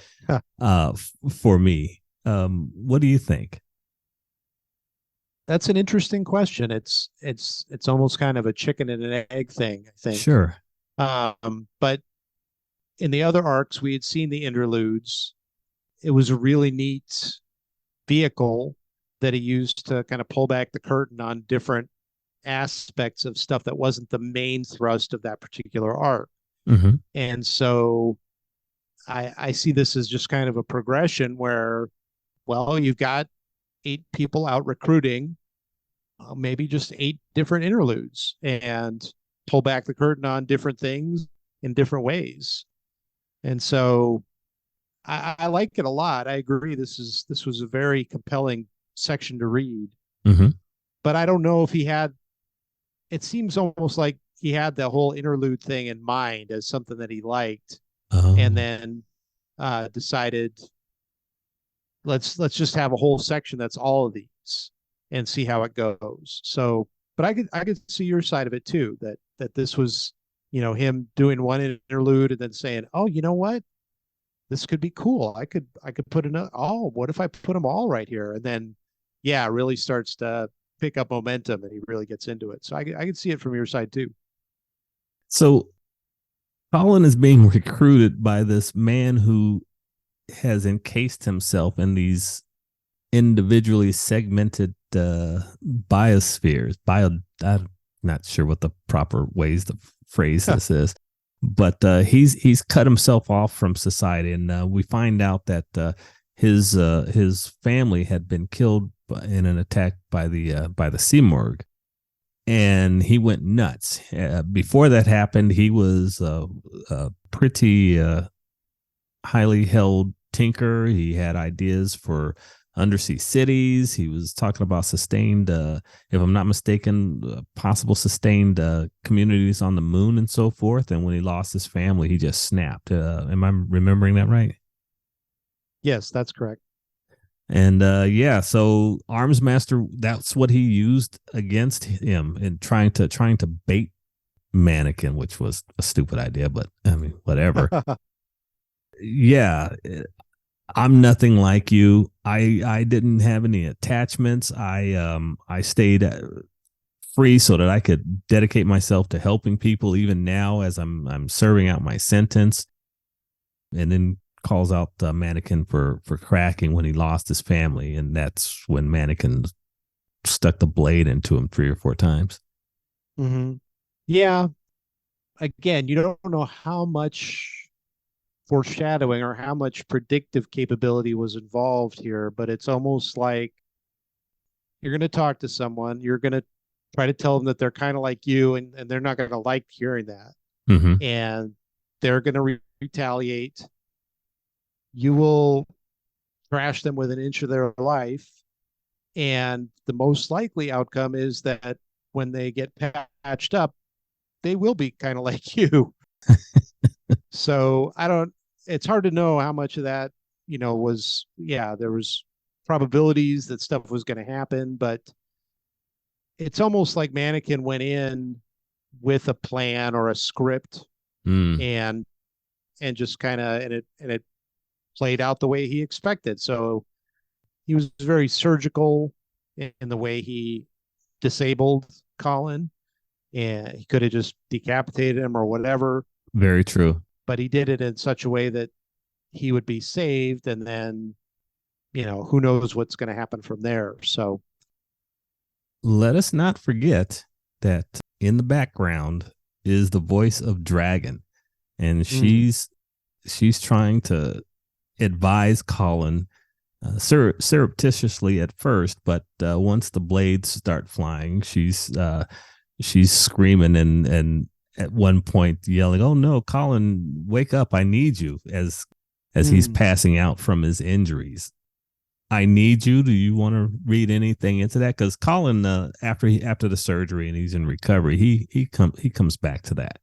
[SPEAKER 1] for me. What do you think?
[SPEAKER 2] That's an interesting question. It's almost kind of a chicken and an egg thing, I think.
[SPEAKER 1] Sure.
[SPEAKER 2] But in the other arcs, we had seen the interludes. It was a really neat vehicle that he used to kind of pull back the curtain on different aspects of stuff that wasn't the main thrust of that particular arc.
[SPEAKER 1] Mm-hmm.
[SPEAKER 2] And so I see this as just kind of a progression where, well, you've got 8 people out recruiting, maybe just 8 different interludes, and pull back the curtain on different things in different ways. And so I like it a lot. I agree. This was a very compelling section to read,
[SPEAKER 1] Mm-hmm.
[SPEAKER 2] but I don't know if he had. It seems almost like he had the whole interlude thing in mind as something that he liked, and
[SPEAKER 1] Oh.
[SPEAKER 2] then decided let's just have a whole section that's all of these and see how it goes. So, but I could see your side of it too. That this was him doing one interlude and then saying, oh, you know what, this could be cool. I could put another. Oh, what if I put them all right here? And then, yeah, it really starts to pick up momentum, and he really gets into it. So I could see it from your side too.
[SPEAKER 1] So Colin is being recruited by this man who has encased himself in these individually segmented biospheres. I'm not sure what the proper ways to phrase this is, but he's cut himself off from society, and we find out that his family had been killed in an attack by the Simorg, and he went nuts. Before that happened, he was a pretty highly held tinker. He had ideas for undersea cities. He was talking about sustained, if I'm not mistaken, possible sustained communities on the moon and so forth. And when he lost his family, he just snapped. Am I remembering that right?
[SPEAKER 2] Yes, that's correct.
[SPEAKER 1] And yeah, so Arms Master, that's what he used against him in trying to bait Mannequin, which was a stupid idea, but I mean, whatever. Yeah, I'm nothing like you. I didn't have any attachments. I stayed free so that I could dedicate myself to helping people even now as I'm serving out my sentence. And then calls out Mannequin for cracking when he lost his family, and that's when Mannequin stuck the blade into him 3 or 4 times.
[SPEAKER 2] Mm-hmm. Yeah. Again, you don't know how much foreshadowing or how much predictive capability was involved here, but it's almost like you're going to talk to someone, you're going to try to tell them that they're kind of like you, and they're not going to like hearing that.
[SPEAKER 1] Mm-hmm.
[SPEAKER 2] And they're going to retaliate. You will trash them with an inch of their life. And the most likely outcome is that when they get patched up, they will be kind of like you. So it's hard to know how much of that, was, yeah, there was probabilities that stuff was going to happen, but it's almost like Mannequin went in with a plan or a script,
[SPEAKER 1] Mm.
[SPEAKER 2] and just kind of, and it played out the way he expected. So he was very surgical in the way he disabled Colin, and he could have just decapitated him or whatever,
[SPEAKER 1] Very true.
[SPEAKER 2] but he did it in such a way that he would be saved, and then who knows what's going to happen from there. So
[SPEAKER 1] Let us not forget that in the background is the voice of Dragon, and she's trying to advise Colin surreptitiously at first, but once the blades start flying, she's screaming and at one point yelling, "Oh no, Colin, wake up! I need you!" as he's passing out from his injuries. I need you. Do you want to read anything into that? Because Colin, after the surgery and he's in recovery, he comes back to that.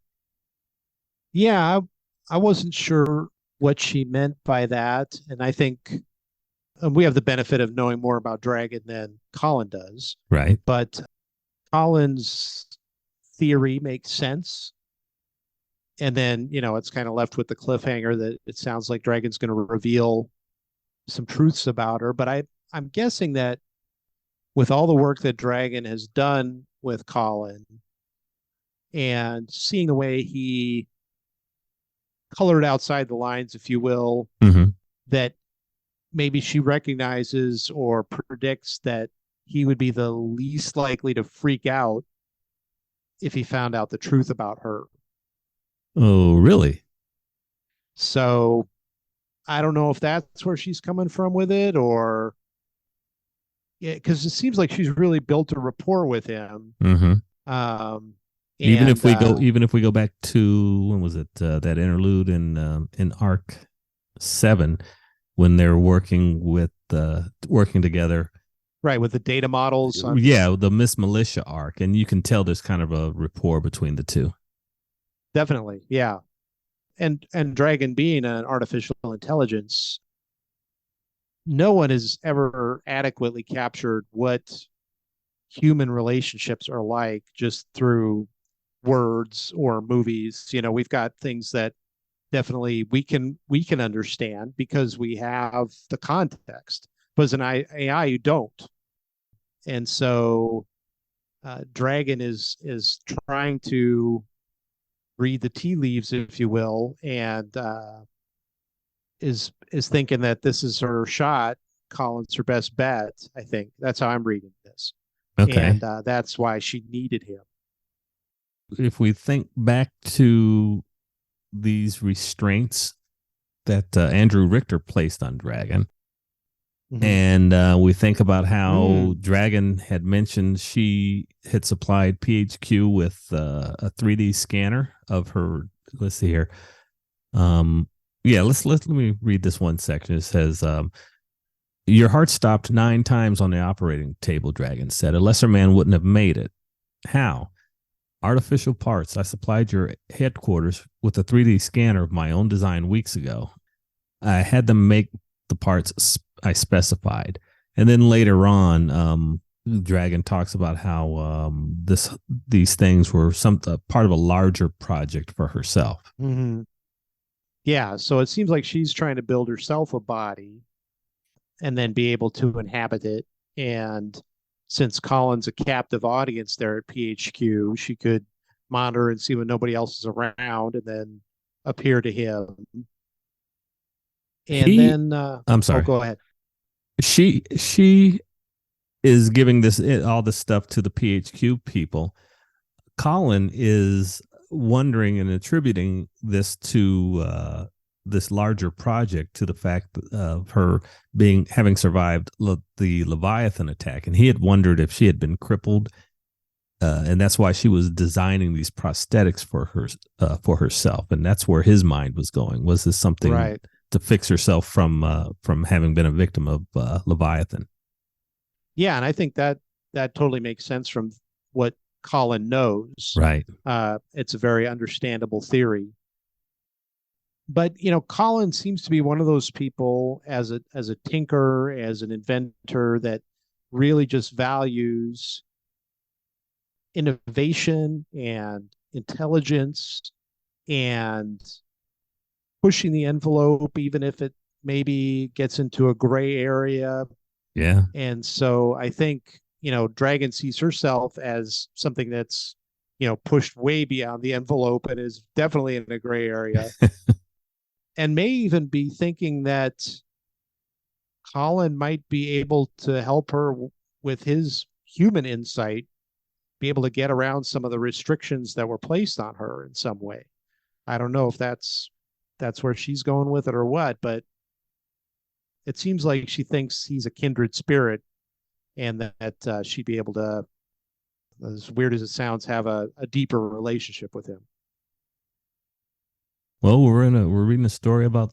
[SPEAKER 2] Yeah, I wasn't sure what she meant by that, and I think we have the benefit of knowing more about Dragon than Colin does.
[SPEAKER 1] Right.
[SPEAKER 2] But Colin's theory makes sense. And then, it's kind of left with the cliffhanger that it sounds like Dragon's going to reveal some truths about her. But I'm guessing that with all the work that Dragon has done with Colin and seeing the way he colored outside the lines, if you will,
[SPEAKER 1] Mm-hmm.
[SPEAKER 2] that maybe she recognizes or predicts that he would be the least likely to freak out if he found out the truth about her.
[SPEAKER 1] Oh, really?
[SPEAKER 2] So I don't know if that's where she's coming from with it, or yeah, because it seems like she's really built a rapport with him.
[SPEAKER 1] Mm-hmm.
[SPEAKER 2] Um,
[SPEAKER 1] Even
[SPEAKER 2] and
[SPEAKER 1] if we go, even if we go back to when was it that interlude in Arc 7 when they're working together.
[SPEAKER 2] Right, with the data models on.
[SPEAKER 1] Yeah, the Miss Militia arc, and you can tell there's kind of a rapport between the two.
[SPEAKER 2] Definitely, yeah. And Dragon being an artificial intelligence, no one has ever adequately captured what human relationships are like just through words or movies. We've got things that definitely we can understand because we have the context, but as an AI you don't. And so Dragon is trying to read the tea leaves, if you will, and is thinking that this is her shot Colin's her best bet. I think that's how I'm reading this,
[SPEAKER 1] Okay.
[SPEAKER 2] and that's why she needed him.
[SPEAKER 1] If we think back to these restraints that Andrew Richter placed on Dragon,
[SPEAKER 2] Mm-hmm.
[SPEAKER 1] and we think about how
[SPEAKER 2] Mm.
[SPEAKER 1] Dragon had mentioned she had supplied PHQ with a 3D scanner of her. Let's see here. Yeah, let me read this one section. It says, "Your heart stopped 9 times on the operating table." Dragon said, "A lesser man wouldn't have made it. How? Artificial parts. I supplied your headquarters with a 3D scanner of my own design weeks ago. I had them make the parts I specified." And then later on, Dragon talks about how these things were part of a larger project for herself.
[SPEAKER 2] Mm-hmm. Yeah, so it seems like she's trying to build herself a body and then be able to inhabit it. And since Colin's a captive audience there at PHQ, she could monitor and see when nobody else is around and then appear to him. And
[SPEAKER 1] He,
[SPEAKER 2] then,
[SPEAKER 1] I'm
[SPEAKER 2] oh,
[SPEAKER 1] sorry,
[SPEAKER 2] go ahead.
[SPEAKER 1] she is giving this all this stuff to the PHQ people. Colin is wondering and attributing this to this larger project to the fact of her having survived the Leviathan attack, and he had wondered if she had been crippled, and that's why she was designing these prosthetics for herself, and that's where his mind was going. Was this something
[SPEAKER 2] Right.
[SPEAKER 1] to fix herself from having been a victim of Leviathan?
[SPEAKER 2] Yeah, and I think that totally makes sense from what Colin knows.
[SPEAKER 1] Right.
[SPEAKER 2] It's a very understandable theory. But Colin seems to be one of those people as a tinker, as an inventor that really just values innovation and intelligence and pushing the envelope, even if it maybe gets into a gray area.
[SPEAKER 1] Yeah.
[SPEAKER 2] And so I think, Dragon sees herself as something that's, pushed way beyond the envelope and is definitely in a gray area, and may even be thinking that Colin might be able to help her with his human insight, be able to get around some of the restrictions that were placed on her in some way. I don't know if that's where she's going with it or what, but it seems like she thinks he's a kindred spirit and that she'd be able to, as weird as it sounds, have a deeper relationship with him.
[SPEAKER 1] Well, we're reading a story about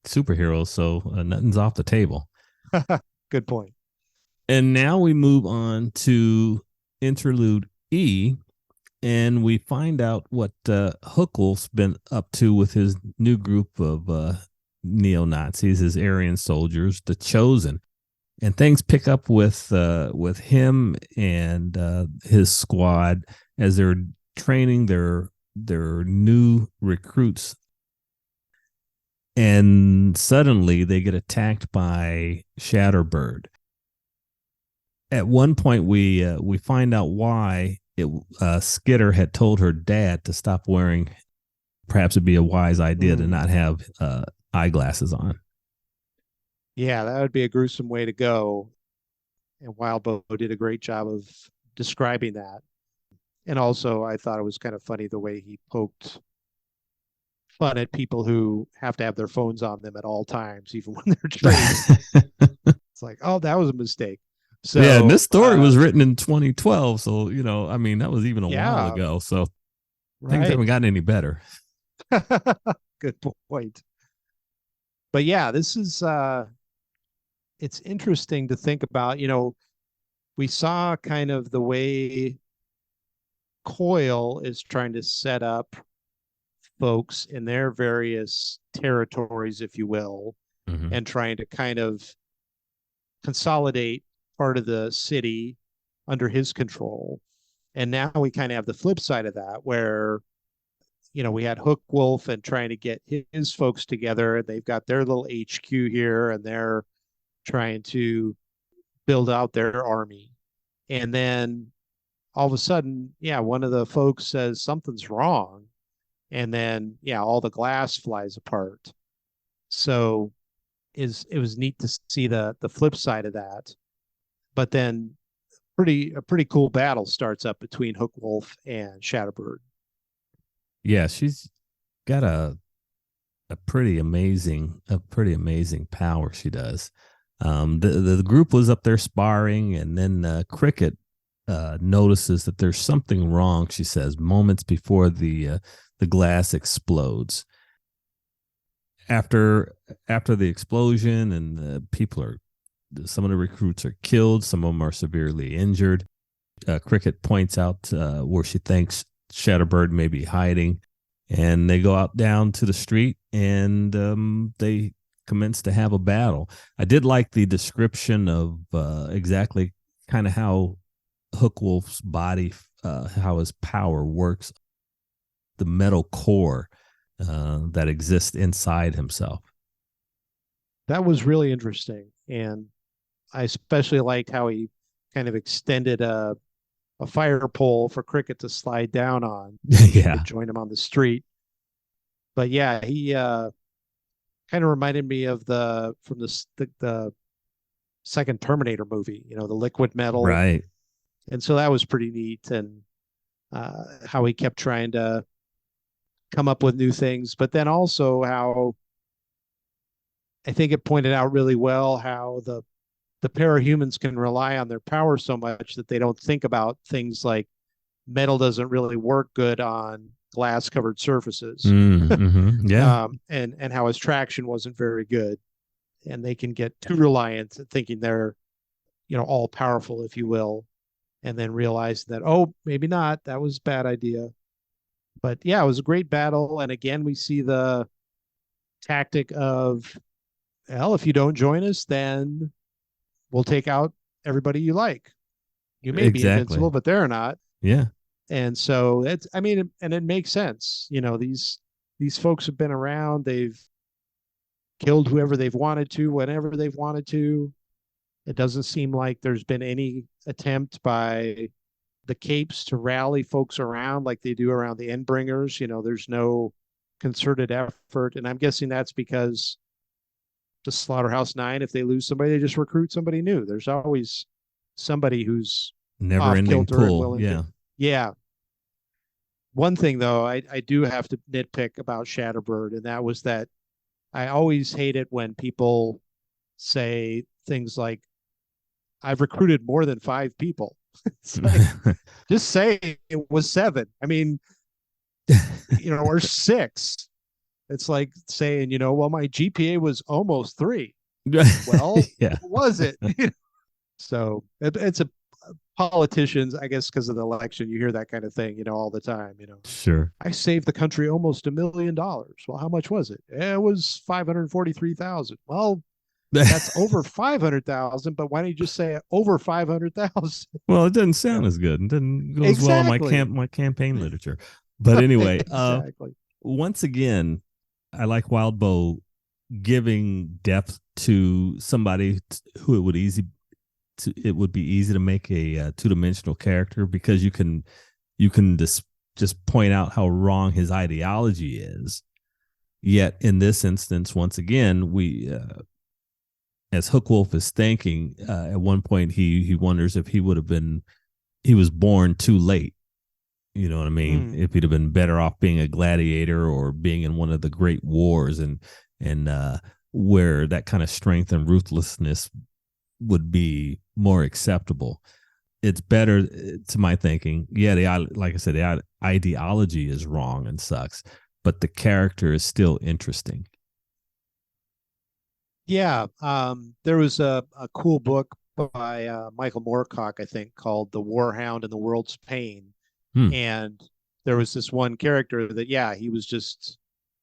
[SPEAKER 1] superheroes, so nothing's off the table.
[SPEAKER 2] Good point.
[SPEAKER 1] And now we move on to Interlude E, and we find out what Huckel's been up to with his new group of neo Nazis, his Aryan soldiers, the Chosen. And things pick up with him and his squad as they're training their new recruits, and suddenly they get attacked by Shatterbird. At one point, we find out why Skitter had told her dad to stop wearing. Perhaps it'd be a wise idea to not have eyeglasses on.
[SPEAKER 2] Yeah, that would be a gruesome way to go. And Wildbow did a great job of describing that. And also, I thought it was kind of funny the way he poked fun at people who have to have their phones on them at all times, even when they're training. It's like, oh, that was a mistake.
[SPEAKER 1] Yeah, and
[SPEAKER 2] So,
[SPEAKER 1] this story was written in 2012, so I mean, that was even a while
[SPEAKER 2] yeah,
[SPEAKER 1] ago. So things haven't
[SPEAKER 2] right.
[SPEAKER 1] gotten any better.
[SPEAKER 2] Good point. But yeah, this is it's interesting to think about. We saw kind of the way Coil is trying to set up folks in their various territories, if you will,
[SPEAKER 1] Mm-hmm.
[SPEAKER 2] and trying to kind of consolidate part of the city under his control. And now we kind of have the flip side of that, where we had Hook Wolf and trying to get his folks together, and they've got their little HQ here, and they're trying to build out their army. And then all of a sudden, yeah, one of the folks says something's wrong, and then yeah, all the glass flies apart. So it was neat to see the flip side of that. But then a pretty cool battle starts up between Hook Wolf and Shadowbird.
[SPEAKER 1] Yeah, she's got a pretty amazing power. She does. The group was up there sparring, and then Cricket notices that there's something wrong. She says moments before the glass explodes. After the explosion, and some of the recruits are killed, some of them are severely injured. Cricket points out where she thinks Shadowbird may be hiding, and they go out down to the street, and they commence to have a battle. I did like the description of exactly kind of how Hook Wolf's body, how his power works, the metal core that exists inside himself.
[SPEAKER 2] That was really interesting, and I especially liked how he kind of extended a fire pole for Cricket to slide down on so she
[SPEAKER 1] Yeah,
[SPEAKER 2] could join him on the street. But yeah, he kind of reminded me of the second Terminator movie, you know, the liquid metal.
[SPEAKER 1] right.
[SPEAKER 2] And so that was pretty neat. And how he kept trying to come up with new things, but then also how I think it pointed out really well how the parahumans can rely on their power so much that they don't think about things like metal doesn't really work good on glass covered surfaces.
[SPEAKER 1] Yeah,
[SPEAKER 2] And how his traction wasn't very good, and they can get too reliant, thinking they're, you know, all powerful, if you will, and then realize that, oh, maybe not, that was a bad idea. But yeah, it was a great battle, and again we see the tactic of, well, if you don't join us, then we'll take out everybody you like. You may be
[SPEAKER 1] exactly.
[SPEAKER 2] invincible, but they're not.
[SPEAKER 1] Yeah,
[SPEAKER 2] And so it's, I mean, and it makes sense. You know, these folks have been around. They've killed whoever they've wanted to, whenever they've wanted to. It doesn't seem like there's been any attempt by the Capes to rally folks around like they do around the Endbringers. You know, there's no concerted effort. And I'm guessing that's because the Slaughterhouse Nine, if they lose somebody, they just recruit somebody new. There's always somebody who's
[SPEAKER 1] never
[SPEAKER 2] off
[SPEAKER 1] ending
[SPEAKER 2] kilter and
[SPEAKER 1] pull.
[SPEAKER 2] willing to.
[SPEAKER 1] Yeah.
[SPEAKER 2] Yeah. One thing though, I do have to nitpick about Shadowbird, and that was that I always hate it when people say things like, I've recruited more than 5 people. It's like, just say it was 7. I mean, you know, or 6. It's like saying, you know, well, my GPA was almost 3. Well,
[SPEAKER 1] Yeah,
[SPEAKER 2] what was it? So it's a politicians, I guess, because of the election, you hear that kind of thing, you know, all the time. You know,
[SPEAKER 1] sure.
[SPEAKER 2] I saved the country almost $1 million. Well, how much was it? It was 543,000. Well, that's over 500,000. But why don't you just say over 500,000?
[SPEAKER 1] Well, it doesn't
[SPEAKER 2] You
[SPEAKER 1] sound
[SPEAKER 2] know,
[SPEAKER 1] as good. It doesn't go as well in
[SPEAKER 2] exactly,
[SPEAKER 1] my campaign literature. But anyway,
[SPEAKER 2] exactly.
[SPEAKER 1] once again, I like Wildbow giving depth to somebody who it would be easy to make a two-dimensional character, because you can just point out how wrong his ideology is. Yet in this instance, once again, we as Hook Wolf is thinking, at one point he wonders if he was born too late. You know what I mean?
[SPEAKER 2] Mm.
[SPEAKER 1] If he'd have been better off being a gladiator or being in one of the great wars, and where that kind of strength and ruthlessness would be more acceptable. It's better, to my thinking. Yeah, like I said, the ideology is wrong and sucks, but the character is still interesting.
[SPEAKER 2] Yeah, there was a cool book by Michael Moorcock, I think, called "The Warhound and the World's Pain,"
[SPEAKER 1] Hmm.
[SPEAKER 2] and there was this one character that, yeah, he was just,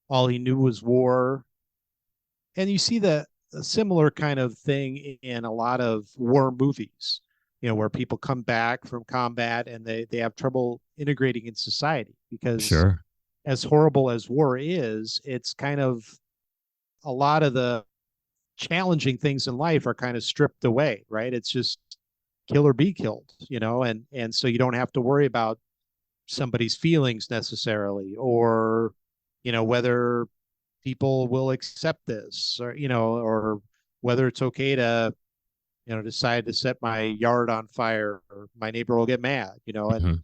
[SPEAKER 2] all he knew was war. And you see a similar kind of thing in a lot of war movies, you know, where people come back from combat and they have trouble integrating in society because,
[SPEAKER 1] Sure.
[SPEAKER 2] as horrible as war is, it's kind of, a lot of the challenging things in life are kind of stripped away, right? It's just kill or be killed, you know, and so you don't have to worry about somebody's feelings necessarily, or, you know, whether people will accept this, or or whether it's okay to decide to set my yard on fire, or my neighbor will get mad,
[SPEAKER 1] Mm-hmm.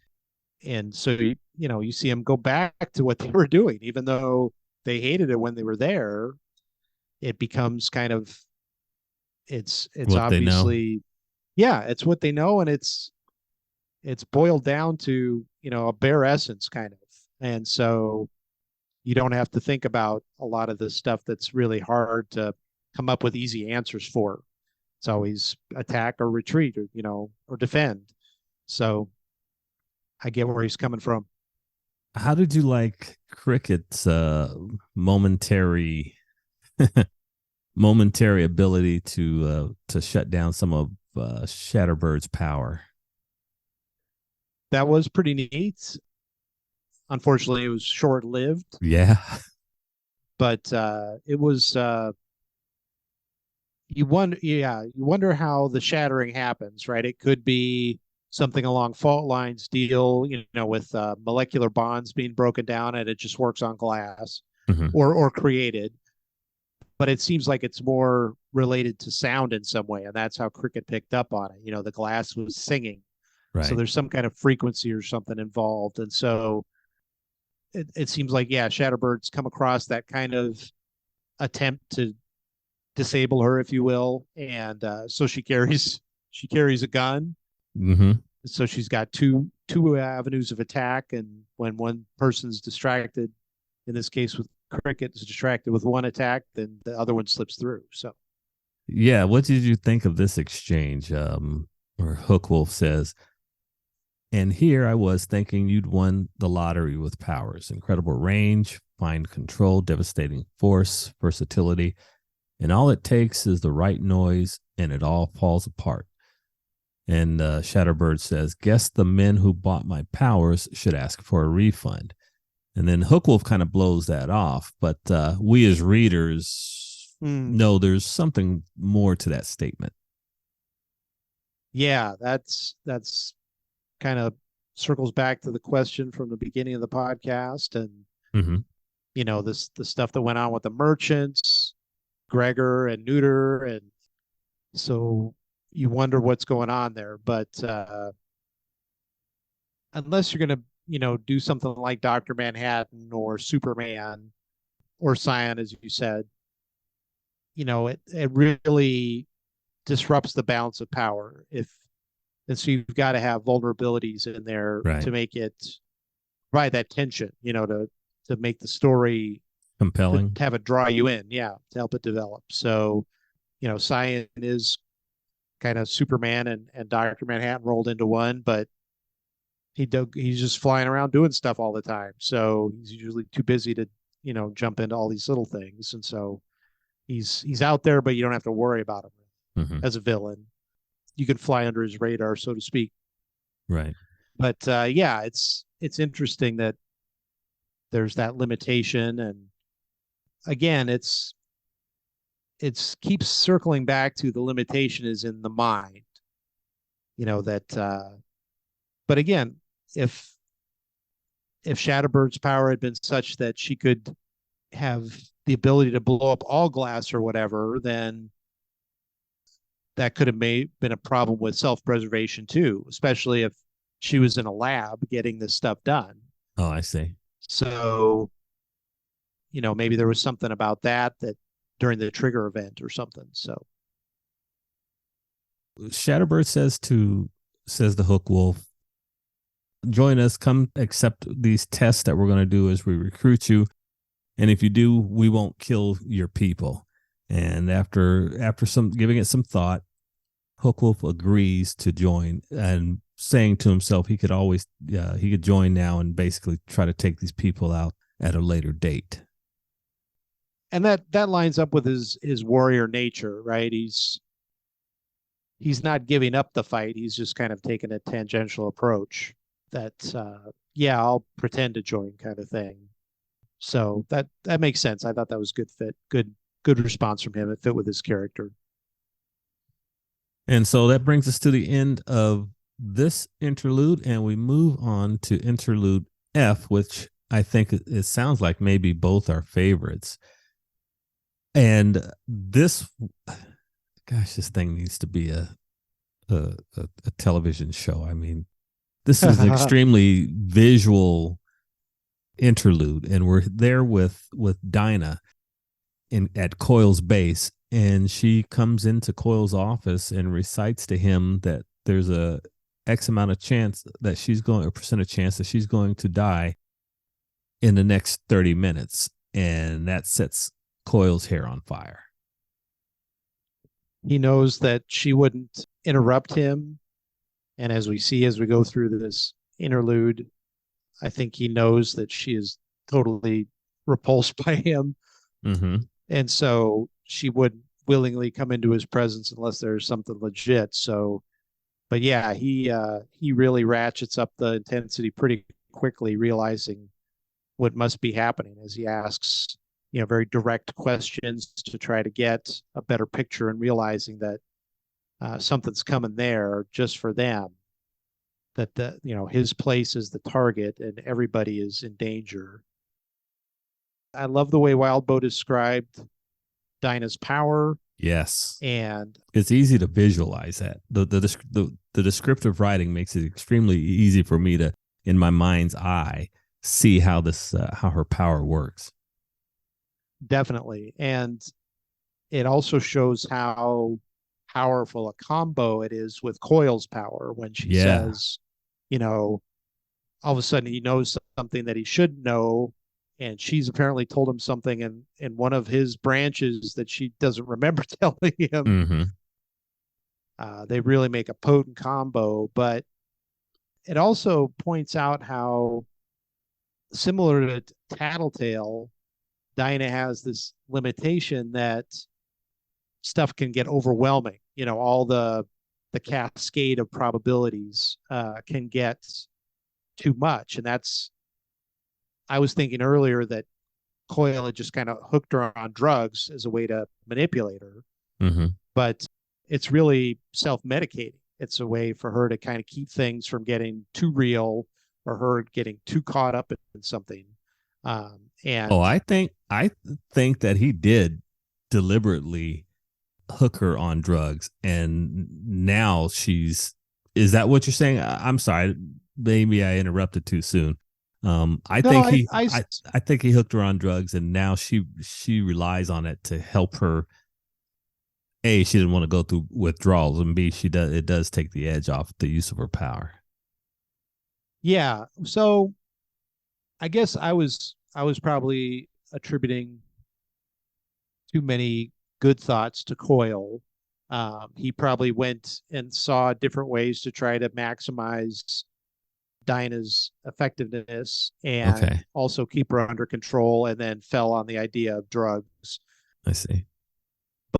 [SPEAKER 2] and so you see them go back to what they were doing, even though they hated it when they were there. It becomes kind of, it's
[SPEAKER 1] What they know.
[SPEAKER 2] obviously, yeah, it's what they know, and it's boiled down to a bare essence kind of. And so you don't have to think about a lot of the stuff that's really hard to come up with easy answers for. It's always attack or retreat, or or defend. So I get where he's coming from.
[SPEAKER 1] How did you like Cricket's momentary momentary ability to shut down some of Shatterbird's power?
[SPEAKER 2] That was pretty neat. Unfortunately, it was short lived,
[SPEAKER 1] Yeah.
[SPEAKER 2] but it was. You wonder how the shattering happens, right? It could be something along fault lines deal, with molecular bonds being broken down, and it just works on glass,
[SPEAKER 1] Mm-hmm.
[SPEAKER 2] or created. But it seems like it's more related to sound in some way, and that's how Cricket picked up on it. The glass was singing, so
[SPEAKER 1] Right.
[SPEAKER 2] there's some kind of frequency or something involved, and so it seems like, yeah, Shatterbird's come across that kind of attempt to disable her, if you will, and so she carries a gun,
[SPEAKER 1] Mm-hmm.
[SPEAKER 2] so she's got two avenues of attack, and when one person's distracted, in this case with Cricket, is distracted with one attack, then the other one slips through. So
[SPEAKER 1] Yeah. What did you think of this exchange? Or Hookwolf says, and here I was thinking you'd won the lottery with powers, incredible range, fine control, devastating force, versatility, and all it takes is the right noise and it all falls apart. And Shatterbird says, guess the men who bought my powers should ask for a refund. And then Hookwolf kind of blows that off, but we as readers know there's something more to that statement.
[SPEAKER 2] yeah, that's kind of circles back to the question from the beginning of the podcast, and
[SPEAKER 1] Mm-hmm.
[SPEAKER 2] the stuff that went on with the merchants, Gregor and Neuter, and so you wonder what's going on there. But unless you're going to, do something like Dr. Manhattan or Superman or Scion, as you said, it really disrupts the balance of power. And so you've got to have vulnerabilities in there
[SPEAKER 1] Right.
[SPEAKER 2] to make it provide that tension, to make the story, to
[SPEAKER 1] Compelling.
[SPEAKER 2] have it draw you in, yeah, to help it develop. So, Scion is kind of Superman and Dr. Manhattan rolled into one, but he's just flying around doing stuff all the time. So he's usually too busy to, jump into all these little things. And so he's out there, but you don't have to worry about him
[SPEAKER 1] Mm-hmm.
[SPEAKER 2] as a villain. You can fly under his radar, so to speak.
[SPEAKER 1] Right.
[SPEAKER 2] But yeah, it's interesting that there's that limitation, and again, it's keeps circling back to the limitation is in the mind. That but again, if Shatterbird's power had been such that she could have the ability to blow up all glass or whatever, then that could have been a problem with self-preservation too, especially if she was in a lab getting this stuff done.
[SPEAKER 1] Oh, I see.
[SPEAKER 2] So, maybe there was something about that during the trigger event or something. So
[SPEAKER 1] Shatterbird says the Hookwolf, join us, come accept these tests that we're going to do as we recruit you. And if you do, we won't kill your people. And after some giving it some thought, Hookwolf agrees to join, and saying to himself he could join now and basically try to take these people out at a later date.
[SPEAKER 2] And that lines up with his warrior nature, right? He's not giving up the fight. He's just kind of taking a tangential approach that yeah, I'll pretend to join kind of thing. So that makes sense. I thought that was good fit. Good response from him. It fit with his character.
[SPEAKER 1] And so that brings us to the end of this interlude, and we move on to interlude F, which I think it sounds like maybe both our favorites. And this, gosh, this thing needs to be a television show. I mean, this is an extremely visual interlude, and we're there with Dinah in at Coyle's base, and she comes into Coyle's office and recites to him that there's a X amount of chance that she's going, a percent of chance that she's going to die in the next 30 minutes. And that sets Coyle's hair on fire.
[SPEAKER 2] He knows that she wouldn't interrupt him. And as we see, as we go through this interlude, I think he knows that she is totally repulsed by him.
[SPEAKER 1] Mm-hmm.
[SPEAKER 2] And so she wouldn't willingly come into his presence unless there's something legit. So, but yeah, he really ratchets up the intensity pretty quickly, realizing what must be happening as he asks, very direct questions to try to get a better picture, and realizing that something's coming there just for them, that his place is the target and everybody is in danger. I love the way Wildbow described Dinah's power.
[SPEAKER 1] Yes,
[SPEAKER 2] And
[SPEAKER 1] it's easy to visualize that. The descriptive writing makes it extremely easy for me to, in my mind's eye, see how how her power works.
[SPEAKER 2] Definitely. And it also shows how powerful a combo it is with Coyle's power when she says, all of a sudden he knows something that he should know. And she's apparently told him something in one of his branches that she doesn't remember telling him.
[SPEAKER 1] Mm-hmm.
[SPEAKER 2] They really make a potent combo, but it also points out how similar to Tattletale, Dinah has this limitation that stuff can get overwhelming. All the cascade of probabilities can get too much. And I was thinking earlier that Coyle had just kind of hooked her on drugs as a way to manipulate her.
[SPEAKER 1] Mm-hmm.
[SPEAKER 2] But it's really self-medicating. It's a way for her to kind of keep things from getting too real, or her getting too caught up in something. And
[SPEAKER 1] I think that he did deliberately hook her on drugs, and now is that what you're saying? I'm sorry, maybe I interrupted too soon. I think he hooked her on drugs, and now she relies on it to help her. A, she didn't want to go through withdrawals, and B, it does take the edge off the use of her power.
[SPEAKER 2] Yeah. So I guess I was probably attributing too many good thoughts to Coyle. He probably went and saw different ways to try to maximize Dinah's effectiveness and also keep her under control, and then fell on the idea of drugs.
[SPEAKER 1] I see.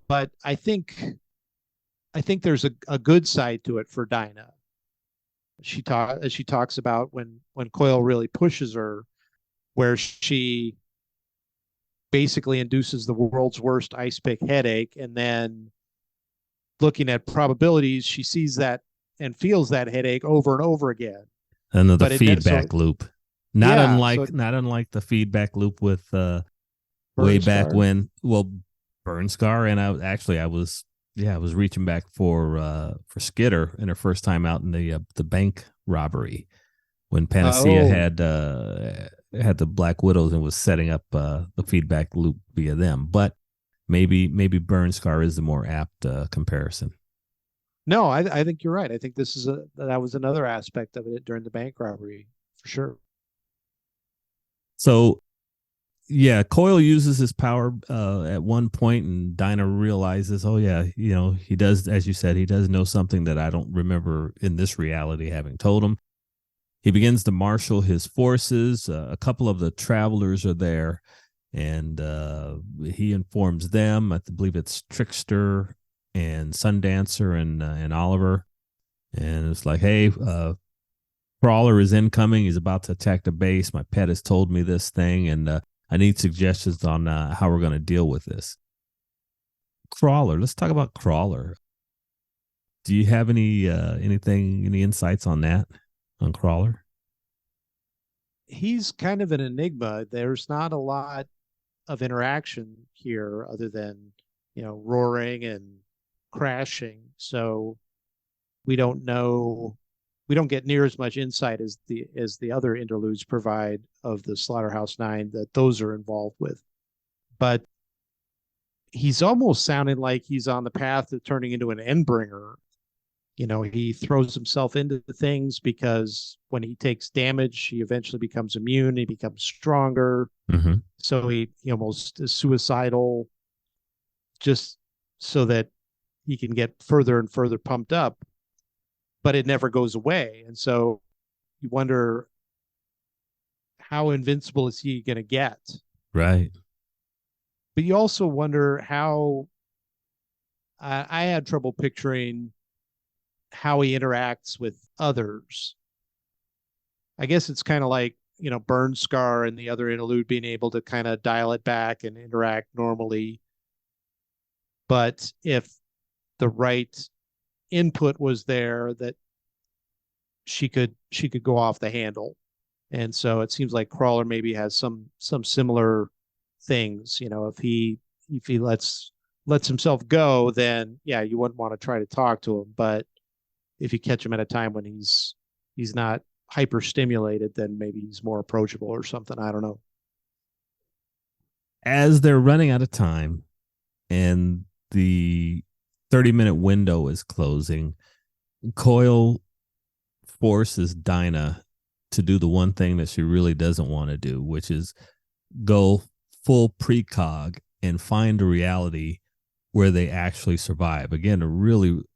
[SPEAKER 2] But I think there's a good side to it for Dinah. She talks about when Coyle really pushes her, where she basically induces the world's worst ice pick headache, and then looking at probabilities, she sees that and feels that headache over and over again.
[SPEAKER 1] Another feedback loop. Not unlike the feedback loop with way back when, Burn Scar, and I was reaching back for Skitter in her first time out in the bank robbery, when Panacea had the Black Widows and was setting up the feedback loop via them. But maybe Burn Scar is the more apt comparison.
[SPEAKER 2] No, I think you're right. I think that was another aspect of it during the bank robbery, for sure.
[SPEAKER 1] So, yeah, Coyle uses his power at one point, and Dinah realizes, he does, as you said, he does know something that I don't remember in this reality having told him. He begins to marshal his forces. A couple of the travelers are there, and he informs them. I believe it's Trickster and Sundancer and Oliver. And it's like, hey, Crawler is incoming. He's about to attack the base. My pet has told me this thing, and I need suggestions on how we're going to deal with this. Crawler. Let's talk about Crawler. Do you have any insights on that, on Crawler?
[SPEAKER 2] He's kind of an enigma. There's not a lot of interaction here other than, roaring and crashing. So we don't know, we don't get near as much insight as the other interludes provide of the Slaughterhouse Nine that those are involved with. But he's almost sounding like he's on the path to turning into an Endbringer. He throws himself into things because when he takes damage, he eventually becomes immune. He becomes stronger.
[SPEAKER 1] Mm-hmm.
[SPEAKER 2] So he almost is suicidal just so that he can get further and further pumped up, but it never goes away. And so you wonder, how invincible is he going to get?
[SPEAKER 1] Right.
[SPEAKER 2] But you also wonder how, I had trouble picturing how he interacts with others. I guess it's kind of like, Burn Scar and the other interlude being able to kind of dial it back and interact normally. But if the right input was there, that she could go off the handle. And so it seems like Crawler maybe has some similar things. If he lets himself go, then yeah, you wouldn't want to try to talk to him. But if you catch him at a time when he's not hyper stimulated, then maybe he's more approachable or something. I don't know.
[SPEAKER 1] As they're running out of time and the 30-minute window is closing, Coyle forces Dinah to do the one thing that she really doesn't want to do, which is go full precog and find a reality where they actually survive. Again,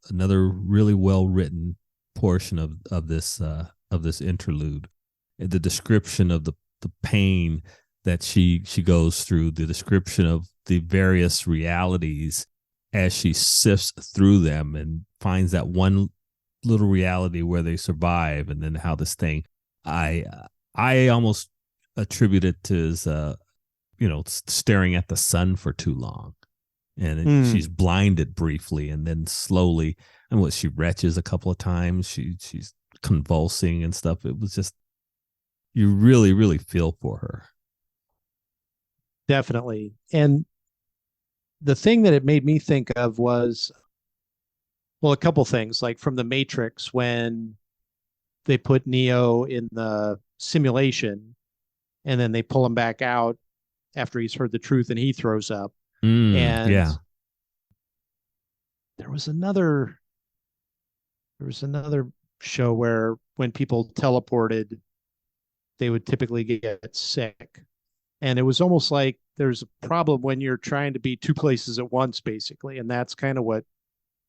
[SPEAKER 1] another really well written portion of this interlude. The description of the pain that she goes through, the description of the various realities as she sifts through them and finds that one little reality where they survive, and then how this thing, I almost attribute it to as staring at the sun for too long, and she's blinded briefly, and then slowly, and what, she retches a couple of times, she's convulsing and stuff. It was just, you really, really feel for her.
[SPEAKER 2] Definitely. And the thing that it made me think of was, well, a couple things, like from the Matrix, when they put Neo in the simulation and then they pull him back out after he's heard the truth and he throws up. And
[SPEAKER 1] Yeah.
[SPEAKER 2] there was another show where when people teleported, they would typically get sick. And it was almost like there's a problem when you're trying to be two places at once, basically. And that's kind of what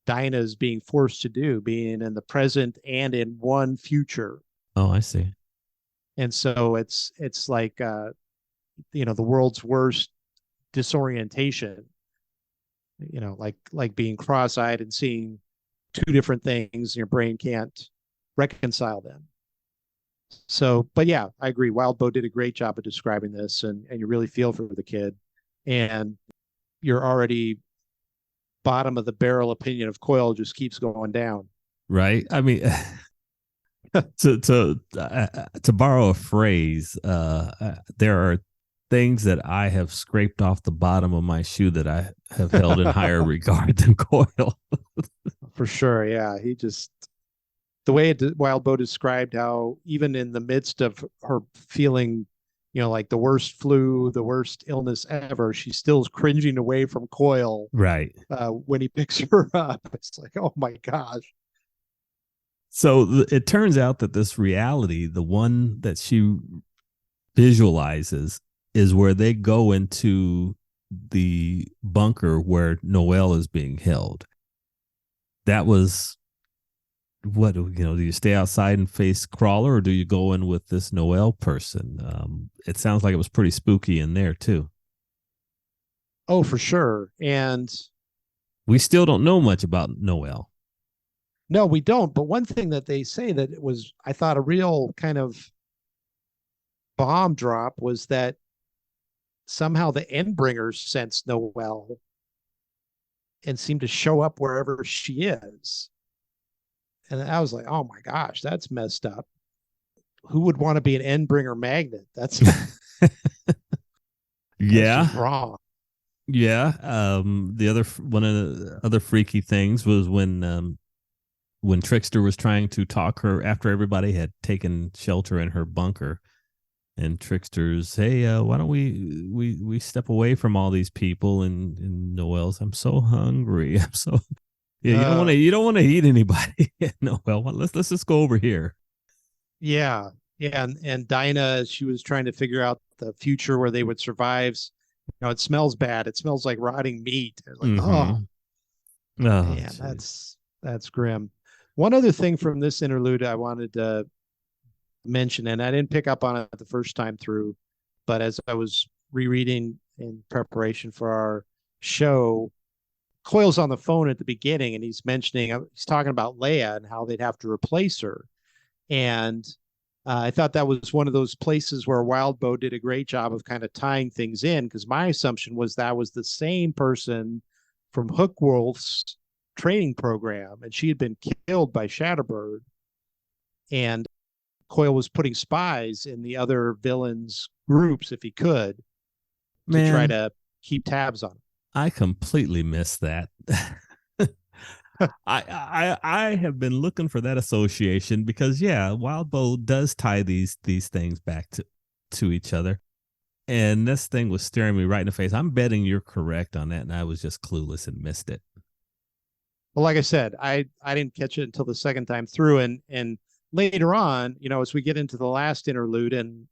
[SPEAKER 2] Dinah is being forced to do, being in the present and in one future.
[SPEAKER 1] Oh, I see.
[SPEAKER 2] And so it's like, the world's worst disorientation, like being cross-eyed and seeing two different things, your brain can't reconcile them. So, but yeah, I agree. Wildbow did a great job of describing this, and you really feel for the kid, and you're already bottom of the barrel opinion of Coyle just keeps going down.
[SPEAKER 1] Right. I mean, to borrow a phrase, there are things that I have scraped off the bottom of my shoe that I have held in higher regard than Coyle.
[SPEAKER 2] For sure. Yeah. The way Wildbow described how even in the midst of her feeling, like the worst flu, the worst illness ever, she still is cringing away from Coyle.
[SPEAKER 1] Right.
[SPEAKER 2] When he picks her up, it's like, oh my gosh.
[SPEAKER 1] So it turns out that this reality, the one that she visualizes, is where they go into the bunker where Noelle is being held. That was, what, do you stay outside and face Crawler, or do you go in with this Noelle person? It sounds like it was pretty spooky in there too.
[SPEAKER 2] Oh, for sure. And
[SPEAKER 1] we still don't know much about Noelle.
[SPEAKER 2] No, we don't. But one thing that they say that it was, I thought, a real kind of bomb drop was that somehow the Endbringers sense Noelle and seem to show up wherever she is. And I was like, oh my gosh, that's messed up. Who would want to be an Endbringer magnet? That's That's just
[SPEAKER 1] Yeah.
[SPEAKER 2] wrong.
[SPEAKER 1] Yeah. The other one of the other freaky things was when Trickster was trying to talk her after everybody had taken shelter in her bunker, and Trickster's, hey, why don't we step away from all these people? And Noel's, I'm so hungry. I'm so yeah.
[SPEAKER 2] Uh,
[SPEAKER 1] You don't want to eat anybody. Noel, well, let's just go over here.
[SPEAKER 2] yeah, yeah, and Dinah, she was trying to figure out the future where they would survive. It smells bad. It smells like rotting meat. Like, oh
[SPEAKER 1] Mm-hmm. Oh,
[SPEAKER 2] man,
[SPEAKER 1] jeez.
[SPEAKER 2] that's grim. One other thing from this interlude I wanted to mention, and I didn't pick up on it the first time through, but as I was rereading in preparation for our show, Coyle's on the phone at the beginning, and he's talking about Leia and how they'd have to replace her. And I thought that was one of those places where Wildbow did a great job of kind of tying things in, because my assumption was that was the same person from Hookwolf's training program, and she had been killed by Shatterbird. And Coyle was putting spies in the other villains' groups if he could to try
[SPEAKER 1] Man,
[SPEAKER 2] to keep tabs on
[SPEAKER 1] I completely missed that.
[SPEAKER 2] them.
[SPEAKER 1] I have been looking for that association because yeah, Wildbow does tie these things back to each other. And this thing was staring me right in the face. I'm betting you're correct on that, and I was just clueless and missed it.
[SPEAKER 2] Well, like I said, I didn't catch it until the second time through, and later on, as we get into the last interlude and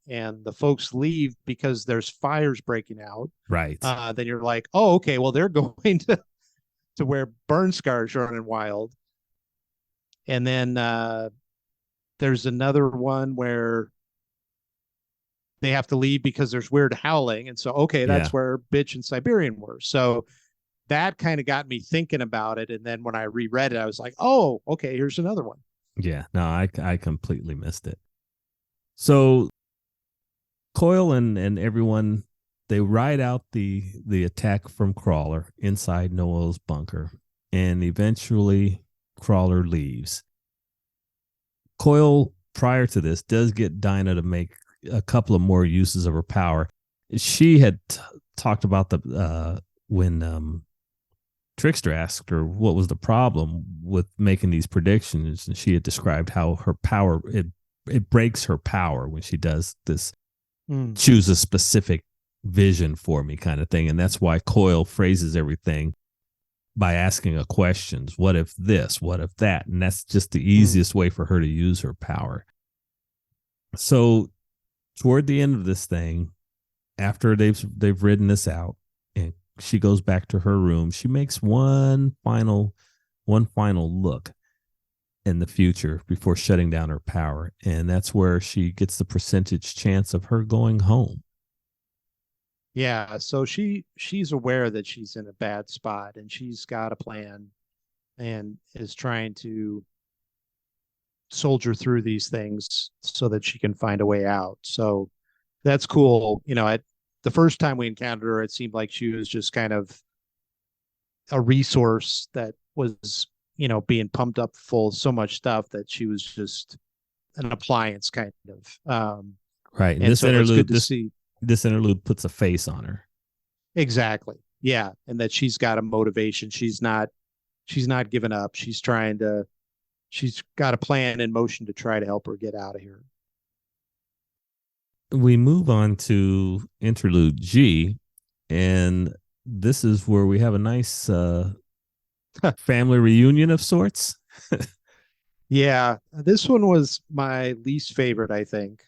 [SPEAKER 2] the folks leave because there's fires breaking out,
[SPEAKER 1] Right.
[SPEAKER 2] then you're like, oh, okay, well they're going to where burn scars running wild, and then there's another one where they have to leave because there's weird howling, and so okay,
[SPEAKER 1] Yeah.
[SPEAKER 2] that's where Bitch and Siberian were. So that kind of got me thinking about it, and then when I reread it, I was like, oh, okay, here's another one.
[SPEAKER 1] Yeah. No, I completely missed it. So Coil and everyone, they ride out the attack from Crawler inside Noel's bunker, and eventually Crawler leaves. Coil, prior to this, does get Dinah to make a couple of more uses of her power. She had talked about the when Trickster asked her what was the problem with making these predictions, and she had described how her power it breaks her power when she does this,
[SPEAKER 2] Mm.
[SPEAKER 1] choose a specific vision for me kind of thing. And that's why Coyle phrases everything by asking a questions. What if this? What if that? And that's just the
[SPEAKER 2] Mm.
[SPEAKER 1] easiest way for her to use her power. So toward the end of this thing, after they've ridden this out and she goes back to her room, she makes one final look in the future before shutting down her power. And that's where she gets the percentage chance of her going home.
[SPEAKER 2] Yeah, so she's aware that she's in a bad spot, and she's got a plan and is trying to soldier through these things so that she can find a way out. So that's cool. The first time we encountered her, it seemed like she was just kind of a resource that was, being pumped up full of so much stuff that she was just an appliance kind of.
[SPEAKER 1] Right. And
[SPEAKER 2] And
[SPEAKER 1] this
[SPEAKER 2] so it's good
[SPEAKER 1] interlude,
[SPEAKER 2] to see.
[SPEAKER 1] this interlude puts a face on her.
[SPEAKER 2] Exactly. Yeah. And that she's got a motivation. She's not giving up. She's got a plan in motion to try to help her get out of here.
[SPEAKER 1] We move on to interlude G, and this is where we have a nice family reunion of sorts.
[SPEAKER 2] Yeah. This one was my least favorite, I think.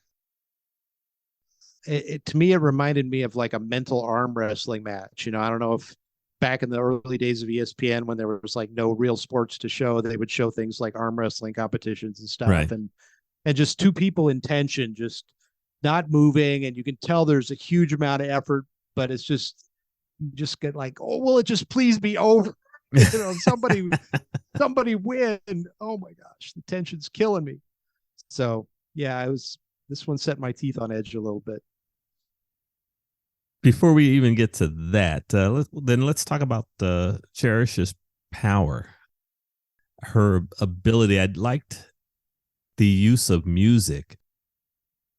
[SPEAKER 2] To me, it reminded me of like a mental arm wrestling match. I don't know if back in the early days of ESPN, when there was like no real sports to show, they would show things like arm wrestling competitions and stuff.
[SPEAKER 1] Right.
[SPEAKER 2] And just two people in tension, just not moving. And you can tell there's a huge amount of effort, but it's just, you just get like, oh, will it just please be over? Somebody win. Oh my gosh, the tension's killing me. So yeah, this one set my teeth on edge a little bit.
[SPEAKER 1] Before we even get to that, let's talk about Cherish's power, her ability. I liked the use of music,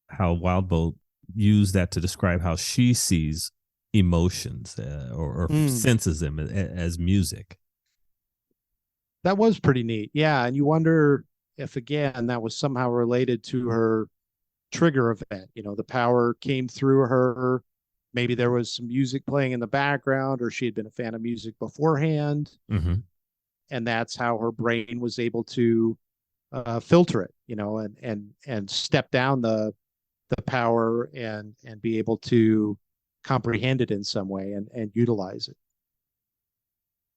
[SPEAKER 1] how Wildbow used that to describe how she sees emotions or
[SPEAKER 2] Mm,
[SPEAKER 1] senses them as music.
[SPEAKER 2] that was pretty neat. Yeah. And you wonder if, again, that was somehow related to her trigger event. The power came through her. Maybe there was some music playing in the background, or she had been a fan of music beforehand.
[SPEAKER 1] Mm-hmm.
[SPEAKER 2] And that's how her brain was able to filter it, and step down the power and be able to comprehend it in some way and utilize it.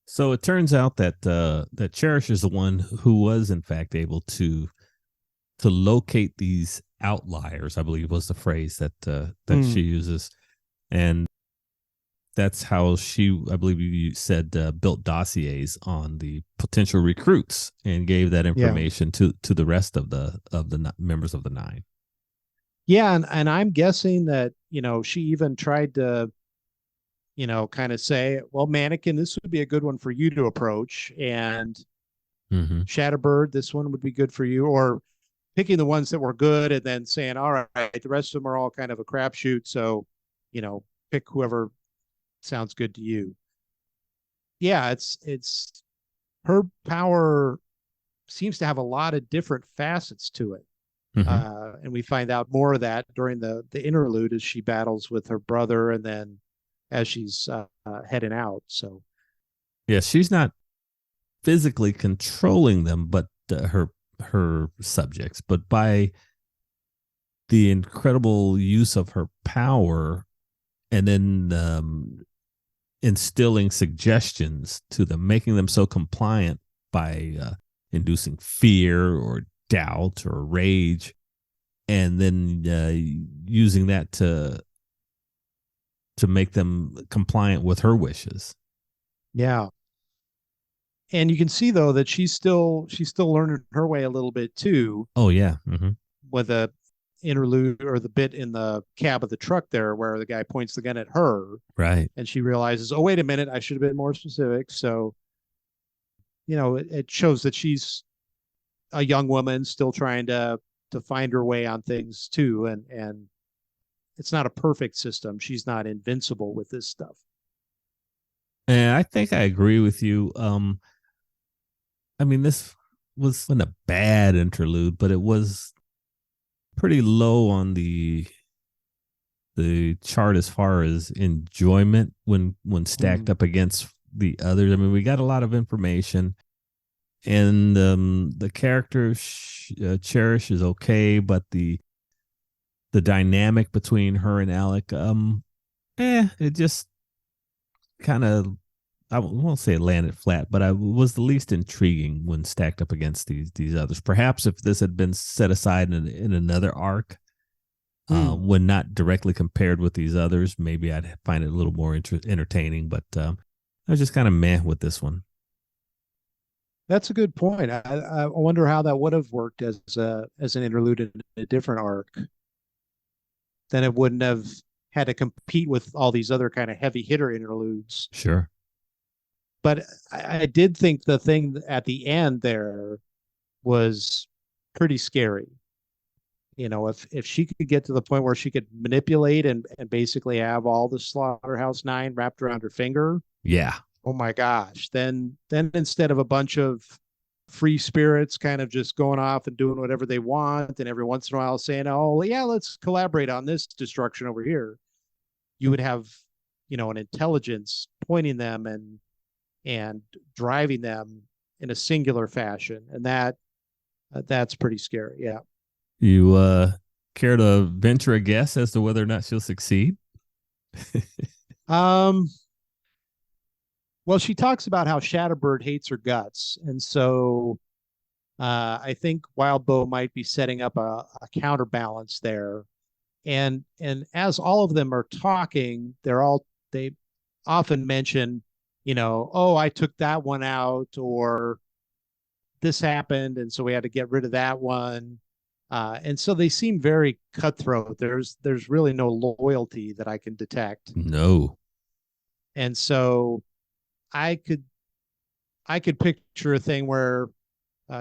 [SPEAKER 1] So it turns out that that Cherish is the one who was in fact able to locate these outliers. I believe was the phrase that she
[SPEAKER 2] Mm,
[SPEAKER 1] uses, and that's how she, I believe you said, built dossiers on the potential recruits and gave that
[SPEAKER 2] yeah.
[SPEAKER 1] information to the rest of the members of the nine.
[SPEAKER 2] Yeah, and I'm guessing that, she even tried to, kind of say, well, Mannequin, this would be a good one for you to approach, and
[SPEAKER 1] Mm-hmm.
[SPEAKER 2] Shatterbird, this one would be good for you, or picking the ones that were good and then saying, all right, the rest of them are all kind of a crapshoot, so, pick whoever sounds good to you. Yeah, it's her power seems to have a lot of different facets to it.
[SPEAKER 1] Mm-hmm.
[SPEAKER 2] And we find out more of that during the interlude as she battles with her brother, and then as she's heading out. So
[SPEAKER 1] Yeah, she's not physically controlling them, but her subjects, but by the incredible use of her power, and then instilling suggestions to them, making them so compliant by inducing fear or doubt or rage, and then using that to make them compliant with her wishes.
[SPEAKER 2] yeah, and you can see though that she's still learning her way a little bit too,
[SPEAKER 1] Oh yeah. Mm-hmm.
[SPEAKER 2] with the interlude or the bit in the cab of the truck there where the guy points the gun at her,
[SPEAKER 1] Right.
[SPEAKER 2] and she realizes, oh wait a minute, I should have been more specific. So it shows that she's a young woman still trying to find her way on things too, and it's not a perfect system. She's not invincible with this stuff.
[SPEAKER 1] And I think I agree with you. I mean, this wasn't a bad interlude, but it was pretty low on the chart as far as enjoyment when stacked
[SPEAKER 2] Mm.
[SPEAKER 1] up against the others. I mean, we got a lot of information, and the character Cherish is okay, but the dynamic between her and Alec, it just kind of, I won't say it landed flat, but I was the least intriguing when stacked up against these others. Perhaps if this had been set aside in another arc,
[SPEAKER 2] Mm.
[SPEAKER 1] when not directly compared with these others, maybe I'd find it a little more entertaining. But I was just kind of meh with this one.
[SPEAKER 2] That's a good point. I wonder how that would have worked as an interlude in a different arc. Then it wouldn't have had to compete with all these other kind of heavy hitter interludes.
[SPEAKER 1] Sure.
[SPEAKER 2] But I did think the thing at the end there was pretty scary. If she could get to the point where she could manipulate and basically have all the Slaughterhouse Nine wrapped around her finger,
[SPEAKER 1] Yeah.
[SPEAKER 2] oh my gosh, then instead of a bunch of free spirits kind of just going off and doing whatever they want, and every once in a while saying, oh yeah, let's collaborate on this destruction over here, you would have an intelligence pointing them and driving them in a singular fashion, and that's pretty scary. Yeah.
[SPEAKER 1] You care to venture a guess as to whether or not she'll succeed?
[SPEAKER 2] um well, she talks about how Shatterbird hates her guts, and so I think Wildbow might be setting up a counterbalance there. And as all of them are talking, they often mention, oh, I took that one out, or this happened, and so we had to get rid of that one. And so they seem very cutthroat. There's really no loyalty that I can detect,
[SPEAKER 1] No.
[SPEAKER 2] and so I could I could picture a thing where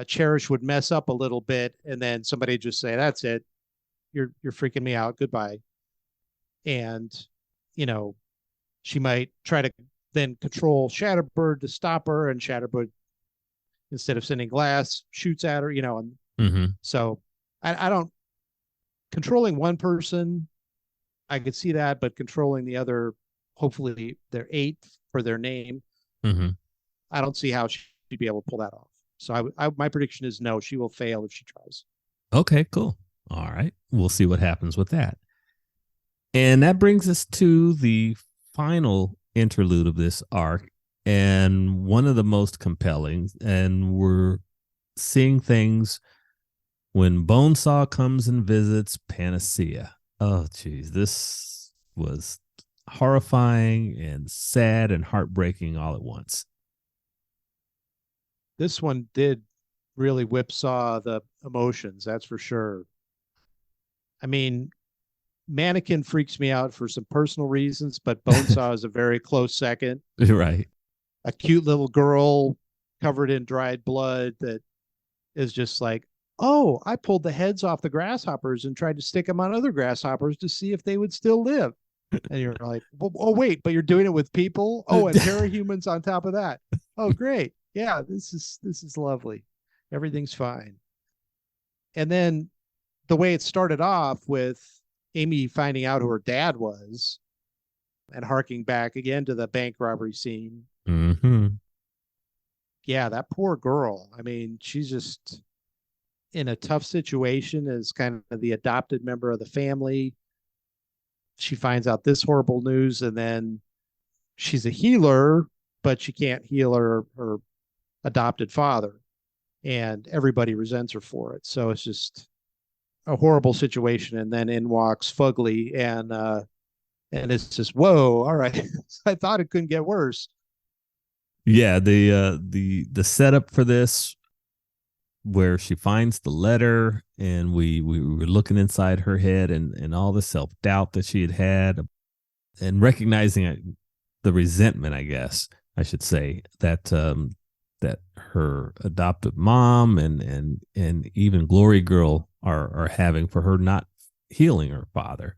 [SPEAKER 2] Cherish would mess up a little bit, and then somebody just say, "That's it. You're freaking me out. Goodbye." And you know, she might try to then control Shatterbird to stop her, and Shatterbird, instead of sending glass, shoots at her, and
[SPEAKER 1] Mm-hmm.
[SPEAKER 2] so I don't controlling one person, I could see that, but controlling the other, hopefully they're eight for their name,
[SPEAKER 1] Mm-hmm.
[SPEAKER 2] I don't see how she'd be able to pull that off. So my prediction is no, she will fail if she tries.
[SPEAKER 1] Okay, cool. All right. We'll see what happens with that. And that brings us to the final interlude of this arc, and one of the most compelling. And we're seeing things when Bonesaw comes and visits Panacea. Oh, geez. This was horrifying and sad and heartbreaking all at once.
[SPEAKER 2] This one did really whipsaw the emotions, that's for sure. I mean, Mannequin freaks me out for some personal reasons, but Bonesaw is a very close second.
[SPEAKER 1] Right.
[SPEAKER 2] A cute little girl covered in dried blood that is just like, oh, I pulled the heads off the grasshoppers and tried to stick them on other grasshoppers to see if they would still live. And you're like, oh, wait, but you're doing it with people? Oh, and parahumans on top of that. Oh, great. Yeah, this is lovely. Everything's fine. And then the way it started off with Amy finding out who her dad was and harking back again to the bank robbery scene.
[SPEAKER 1] Mm-hmm.
[SPEAKER 2] Yeah, that poor girl. I mean, she's just in a tough situation as kind of the adopted member of the family. She finds out this horrible news, and then she's a healer, but she can't heal her adopted father. And everybody resents her for it. So it's just a horrible situation. And then in walks Fugly, and it's just, whoa, all right. I thought it couldn't get worse.
[SPEAKER 1] Yeah, the setup for this, where she finds the letter, and we were looking inside her head, and all the self-doubt that she had, and recognizing the resentment, I guess I should say, that her adoptive mom and even Glory Girl are having for her not healing her father,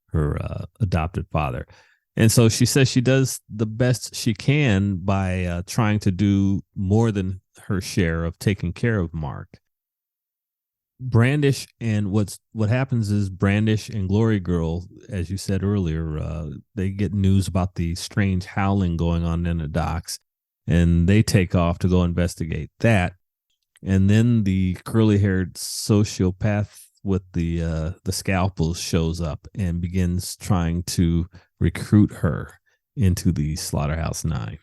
[SPEAKER 1] her adopted father. And so she says she does the best she can by trying to do more than her share of taking care of Mark. Brandish, and what happens is Brandish and Glory Girl, as you said earlier, they get news about the strange howling going on in the docks, and they take off to go investigate that. And then the curly-haired sociopath with the scalpels shows up and begins trying to recruit her into the Slaughterhouse Nine.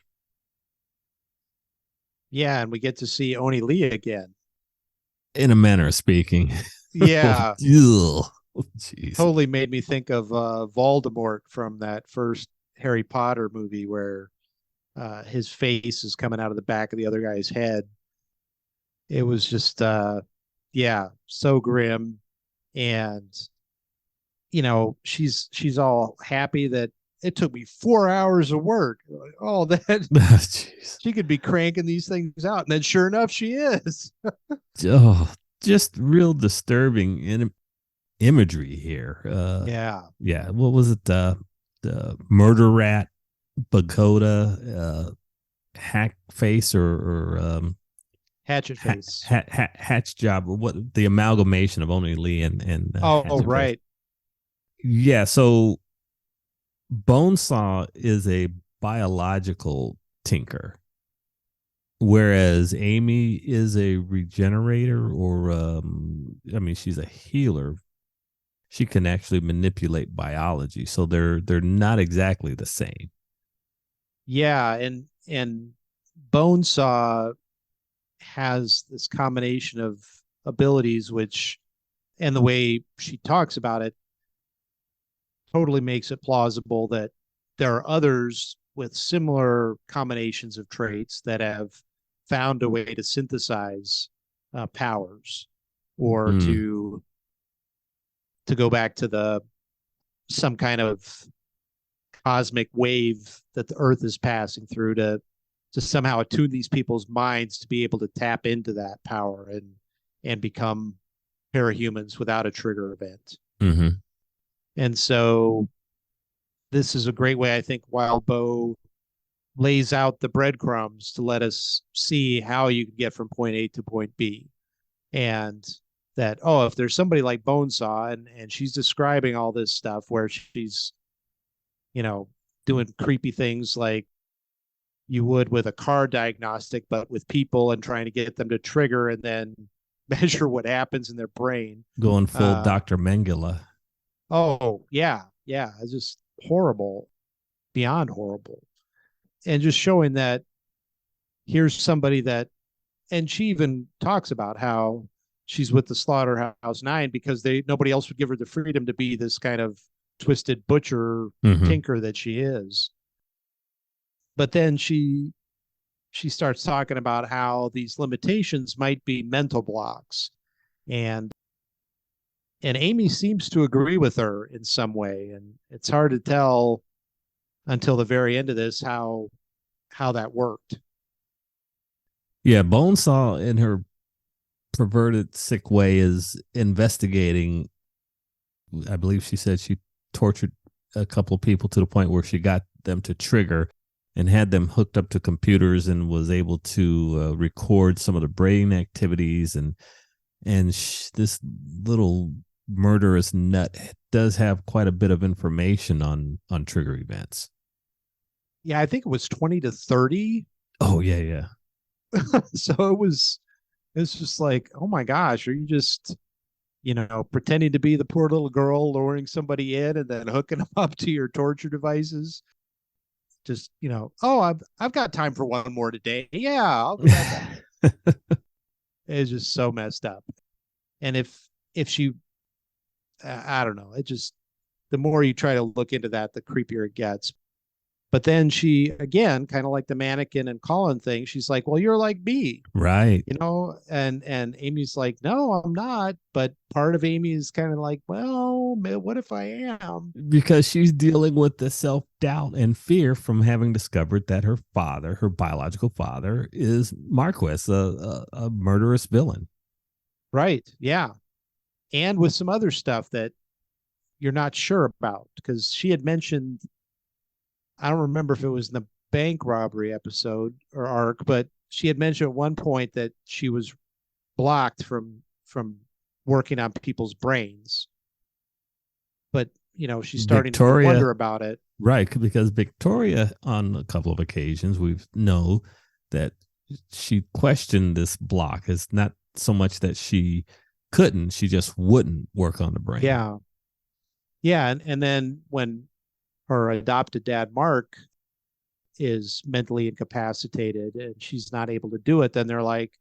[SPEAKER 2] Yeah, and we get to see Oni Lee again.
[SPEAKER 1] In a manner of speaking.
[SPEAKER 2] Yeah.
[SPEAKER 1] Jeez.
[SPEAKER 2] Totally made me think of Voldemort from that first Harry Potter movie where his face is coming out of the back of the other guy's head. It was just yeah, so grim. And she's all happy that it took me 4 hours of work. Oh, that she could be cranking these things out. And then sure enough, she is.
[SPEAKER 1] Oh, just real disturbing imagery here.
[SPEAKER 2] Yeah.
[SPEAKER 1] Yeah. What was it? The murder rat, Bagoda, hack face, or
[SPEAKER 2] Hatchet face.
[SPEAKER 1] Hatch job, or what, the amalgamation of Oni Lee and
[SPEAKER 2] Oh, right.
[SPEAKER 1] Face. Yeah. So Bonesaw is a biological tinker, whereas Amy is a regenerator, or I mean, she's a healer. She can actually manipulate biology, so they're not exactly the same.
[SPEAKER 2] Yeah, and Bonesaw has this combination of abilities, which, and the way she talks about it, totally makes it plausible that there are others with similar combinations of traits that have found a way to synthesize powers, or
[SPEAKER 1] Mm.
[SPEAKER 2] to go back to the some kind of cosmic wave that the earth is passing through, to somehow attune these people's minds to be able to tap into that power and become parahumans without a trigger event.
[SPEAKER 1] Mm-hmm.
[SPEAKER 2] And so this is a great way, I think, Wildbow lays out the breadcrumbs to let us see how you can get from point A to point B. And that, oh, if there's somebody like Bonesaw and she's describing all this stuff where she's, you know, doing creepy things like you would with a car diagnostic, but with people and trying to get them to trigger and then measure what happens in their brain.
[SPEAKER 1] Going full Dr. Mengele.
[SPEAKER 2] Oh, yeah. Yeah. It's just horrible, beyond horrible. And just showing that here's somebody that, and she even talks about how she's with the Slaughterhouse Nine because nobody else would give her the freedom to be this kind of twisted butcher tinker that she is. But then she starts talking about how these limitations might be mental blocks, and Amy seems to agree with her in some way, and it's hard to tell until the very end of this how that worked.
[SPEAKER 1] Yeah, Bonesaw in her perverted, sick way is investigating. I believe she said she tortured a couple of people to the point where she got them to trigger and had them hooked up to computers and was able to record some of the brain activities. And this little murderous nut does have quite a bit of information on trigger events.
[SPEAKER 2] Yeah, I think it was 20 to 30.
[SPEAKER 1] Oh, yeah.
[SPEAKER 2] So it's just like, oh my gosh, are you just, pretending to be the poor little girl, luring somebody in and then hooking them up to your torture devices? Just, oh, I've got time for one more today. Yeah, I'll do that. It's just so messed up. And if she, I don't know, it just, the more you try to look into that, the creepier it gets. But then she, again, kind of like the mannequin and Colin thing, she's like, well, you're like me.
[SPEAKER 1] Right.
[SPEAKER 2] And Amy's like, no, I'm not. But part of Amy is kind of like, well, what if I am?
[SPEAKER 1] Because she's dealing with the self-doubt and fear from having discovered that her father, her biological father, is Marquis, a murderous villain.
[SPEAKER 2] Right. Yeah. And with some other stuff that you're not sure about, because she had mentioned, I don't remember if it was in the bank robbery episode or arc, but she had mentioned at one point that she was blocked from working on people's brains. But, she's starting to wonder about it.
[SPEAKER 1] Right, because Victoria, on a couple of occasions, we know that she questioned this block. It's not so much that she couldn't, she just wouldn't work on the brain.
[SPEAKER 2] Yeah. Yeah. And then when her adopted dad, Mark, is mentally incapacitated and she's not able to do it, then they're like,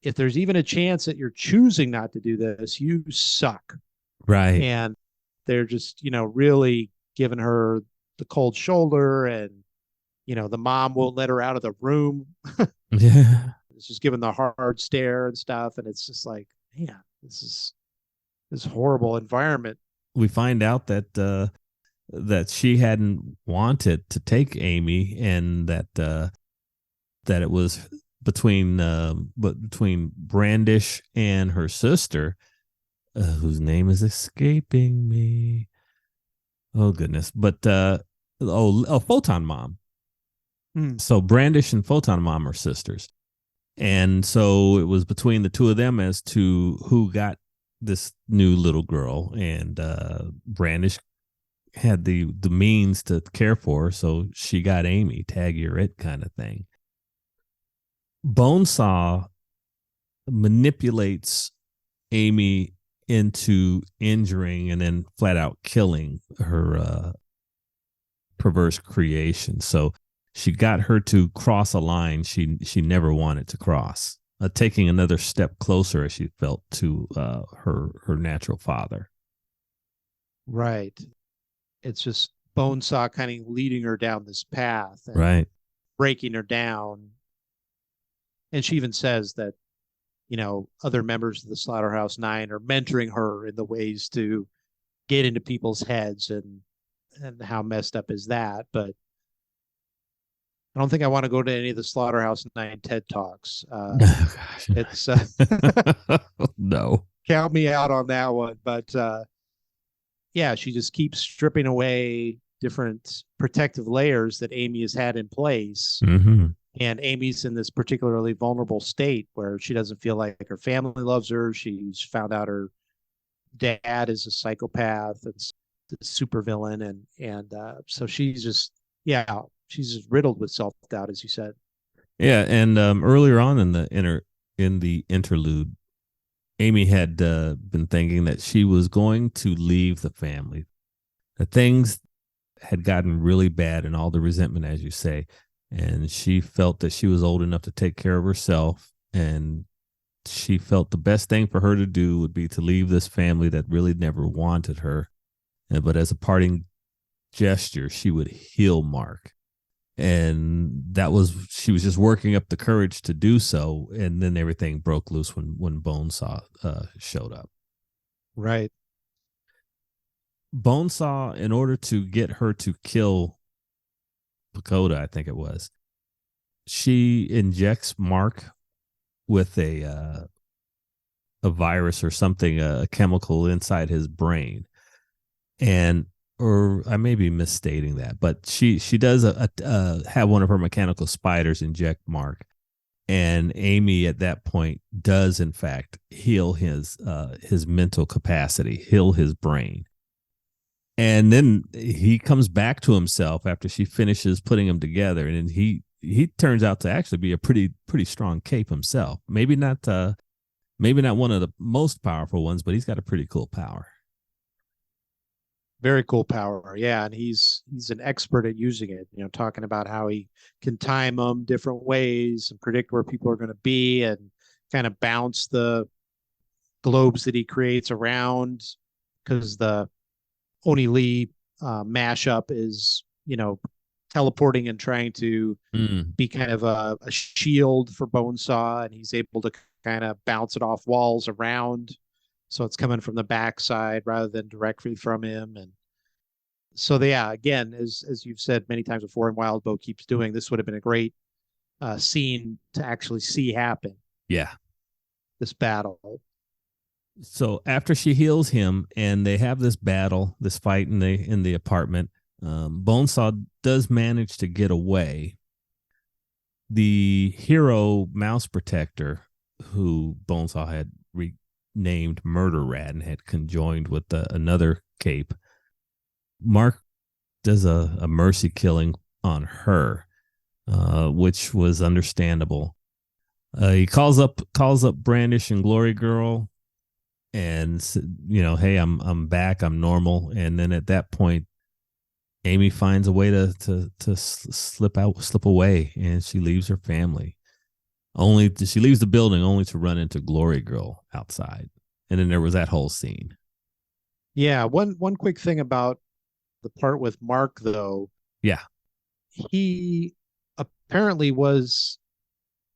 [SPEAKER 2] if there's even a chance that you're choosing not to do this, you suck.
[SPEAKER 1] Right.
[SPEAKER 2] And they're just, really giving her the cold shoulder, and, the mom won't let her out of the room.
[SPEAKER 1] Yeah.
[SPEAKER 2] It's just giving the hard stare and stuff. And it's just like, man, this is this horrible environment.
[SPEAKER 1] We find out that that she hadn't wanted to take Amy, and that it was between Brandish and her sister, whose name is escaping me. Oh goodness! But Photon Mom. So Brandish and Photon Mom are sisters, and so it was between the two of them as to who got this new little girl, and Brandish had the means to care for her, so she got Amy. Tag you're it kind of thing. Bonesaw manipulates Amy into injuring and then flat out killing her perverse creation. So she got her to cross a line she never wanted to cross, taking another step closer, as she felt, to her natural father.
[SPEAKER 2] Right. It's just Bonesaw kind of leading her down this path, and
[SPEAKER 1] right,
[SPEAKER 2] breaking her down. And she even says that, other members of the Slaughterhouse Nine are mentoring her in the ways to get into people's heads, and how messed up is that? But I don't think I want to go to any of the Slaughterhouse Nine TED Talks. It's
[SPEAKER 1] no,
[SPEAKER 2] count me out on that one. But yeah, she just keeps stripping away different protective layers that Amy has had in place.
[SPEAKER 1] Mm-hmm.
[SPEAKER 2] And Amy's in this particularly vulnerable state where she doesn't feel like her family loves her. She's found out her dad is a psychopath and super villain, and so she's just, yeah, she's just riddled with self doubt, as you said.
[SPEAKER 1] Yeah, and earlier on in the interlude, Amy had been thinking that she was going to leave the family. That things had gotten really bad, and all the resentment, as you say, and she felt that she was old enough to take care of herself, and she felt the best thing for her to do would be to leave this family that really never wanted her. But as a parting gesture, she would heal Mark. And that was, she was just working up the courage to do so. And then everything broke loose when Bonesaw showed up.
[SPEAKER 2] Right.
[SPEAKER 1] Bonesaw, in order to get her to kill Pagoda, I think it was, she injects Mark with a virus or something, a chemical inside his brain. And, or I may be misstating that, but she does have one of her mechanical spiders inject Mark, and Amy at that point does in fact heal his mental capacity, heal his brain, and then he comes back to himself after she finishes putting him together, and he turns out to actually be a pretty strong cape himself. Maybe not one of the most powerful ones, but he's got a pretty cool power.
[SPEAKER 2] Very cool power. Yeah. And he's an expert at using it, talking about how he can time them different ways and predict where people are going to be and kind of bounce the globes that he creates around, because the Oni Lee mashup is, teleporting and trying to be kind of a shield for Bonesaw, and he's able to kind of bounce it off walls around. So it's coming from the backside rather than directly from him. And so, yeah, again, as you've said many times before, and Wildbow keeps doing, this would have been a great scene to actually see happen.
[SPEAKER 1] Yeah.
[SPEAKER 2] This battle.
[SPEAKER 1] So after she heals him and they have this battle, this fight in the apartment, Bonesaw does manage to get away. The hero mouse protector, who Bonesaw had named Murder Rat and had conjoined with another cape, Mark does a mercy killing on her, which was understandable. He calls up Brandish and Glory Girl, and hey, I'm back, I'm normal. And then at that point, Amy finds a way to slip away, and she leaves her family. She leaves the building only to run into Glory Girl outside. And then there was that whole scene.
[SPEAKER 2] Yeah. One quick thing about the part with Mark, though.
[SPEAKER 1] Yeah.
[SPEAKER 2] He apparently was